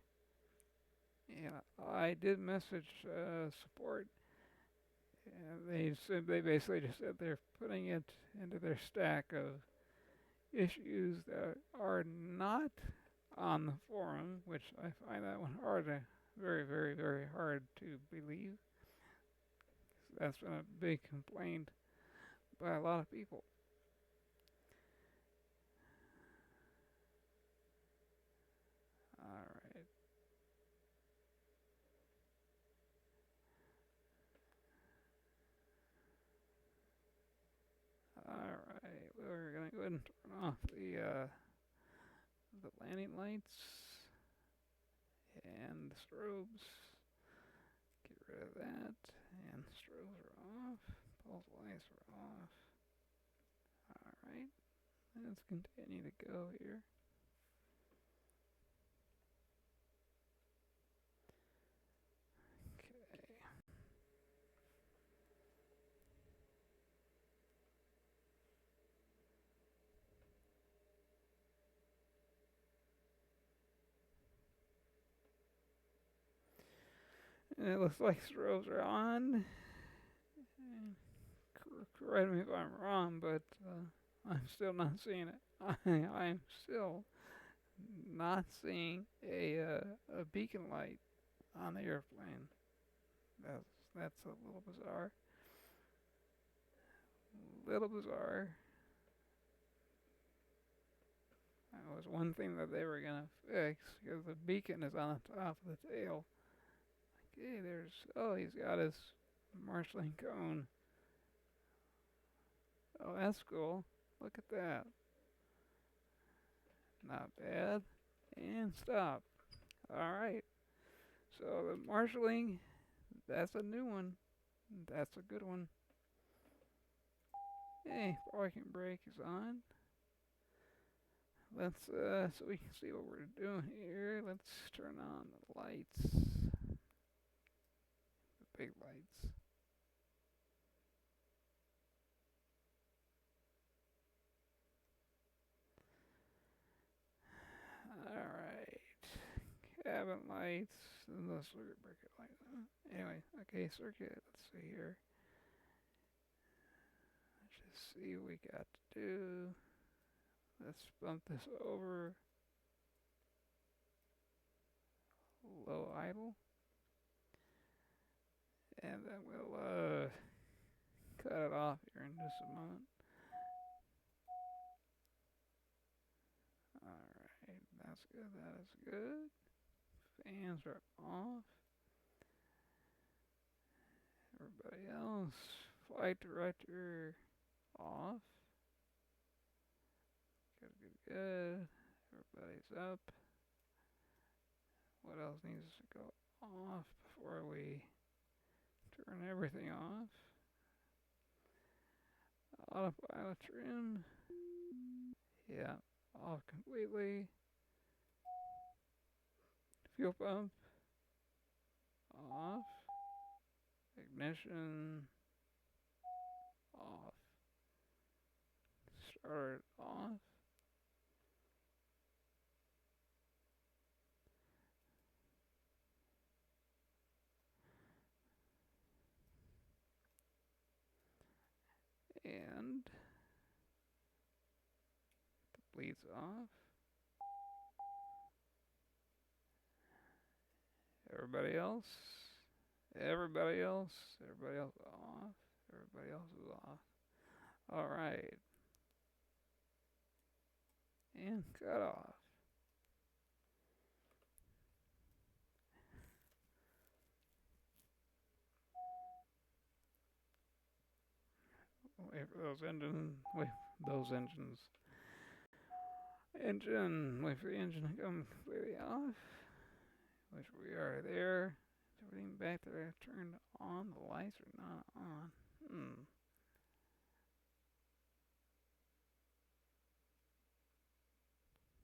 And I did message support, and they basically just said they're putting it into their stack of issues that are not on the forum, which I find that one very, very, very hard to believe. That's been a big complaint by a lot of people. Alright. Alright, we're gonna go ahead and turn off the landing lights and the strobes. Get rid of that. And the strobes are off. Pulse lights are off. Alright, let's continue to go here. And it looks like strobes are on. Correct me if I'm wrong, but I'm still not seeing it. I'm still not seeing a beacon light on the airplane. That's a little bizarre. Little bizarre. That was one thing that they were gonna fix, because the beacon is on the top of the tail. Okay, he's got his marshalling cone. Oh, that's cool. Look at that. Not bad. And stop. Alright. So the marshalling, that's a new one. That's a good one. Hey, parking brake is on. Let's, so we can see what we're doing here. Let's turn on the lights. The big lights. Alright. Cabin lights. And the circuit breaker light. Anyway, okay, circuit. Let's see here. see what we got to do. Let's bump this over. Low idle. And then we'll cut it off here in just a moment. Alright, that's good, that is good. Fans are off. Everybody else, flight director off. Good, good, good. Everybody's up. What else needs to go off before we turn everything off? Autopilot trim. Yeah, off completely. Fuel pump off. Ignition off. Starter off. And the bleeds off. Everybody else. Everybody else. Everybody else off. Everybody else is off. Alright. And cut off. Wait for those engines. Wait for those engines. Wait for the engine to come completely off. Which we are there. Is everything back there turned on? The lights are not on.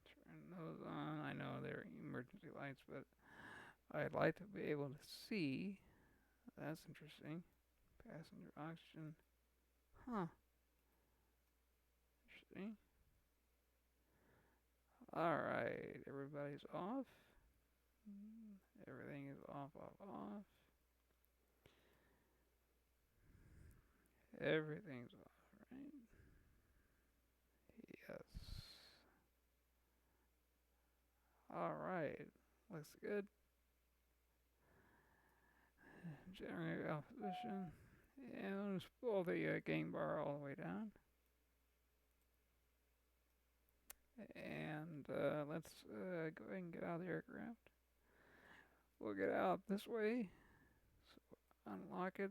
Turn those on. I know they're emergency lights, but I'd like to be able to see. That's interesting. Passenger oxygen. Huh. Interesting. Alright, everybody's off. Everything is off, off, off. Everything's off, right? Yes. Alright, looks good. Generator off position. And I'll just pull the gain bar all the way down. And let's go ahead and get out of the aircraft. We'll get out this way. So unlock it.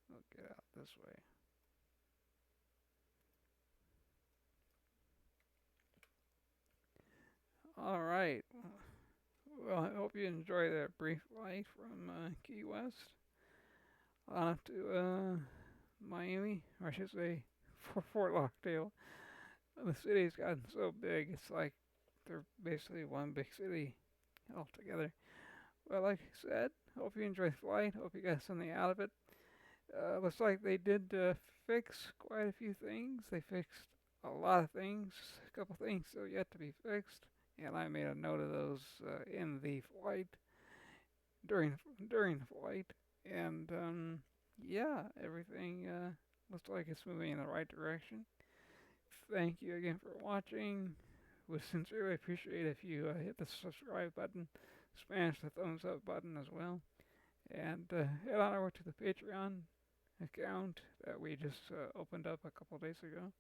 We'll get out this way. All right. Well, I hope you enjoy that brief flight from Key West on up to Miami, or I should say Fort Lauderdale. The city's gotten so big, it's like they're basically one big city altogether. Well, like I said, hope you enjoy the flight. Hope you got something out of it. Looks like they did fix quite a few things. They fixed a lot of things. A couple things still yet to be fixed. And I made a note of those in the flight, during the flight. And yeah, everything looks like it's moving in the right direction. Thank you again for watching. Would sincerely appreciate if you hit the subscribe button, smash the thumbs up button as well, and head on over to the Patreon account that we just opened up a couple days ago,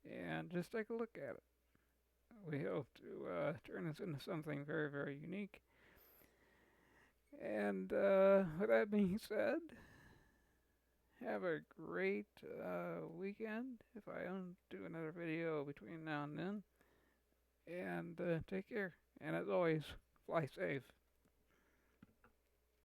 and just take a look at it. We hope to turn this into something very, very unique. And with that being said, have a great weekend if I don't do another video between now and then. And take care. And as always, fly safe.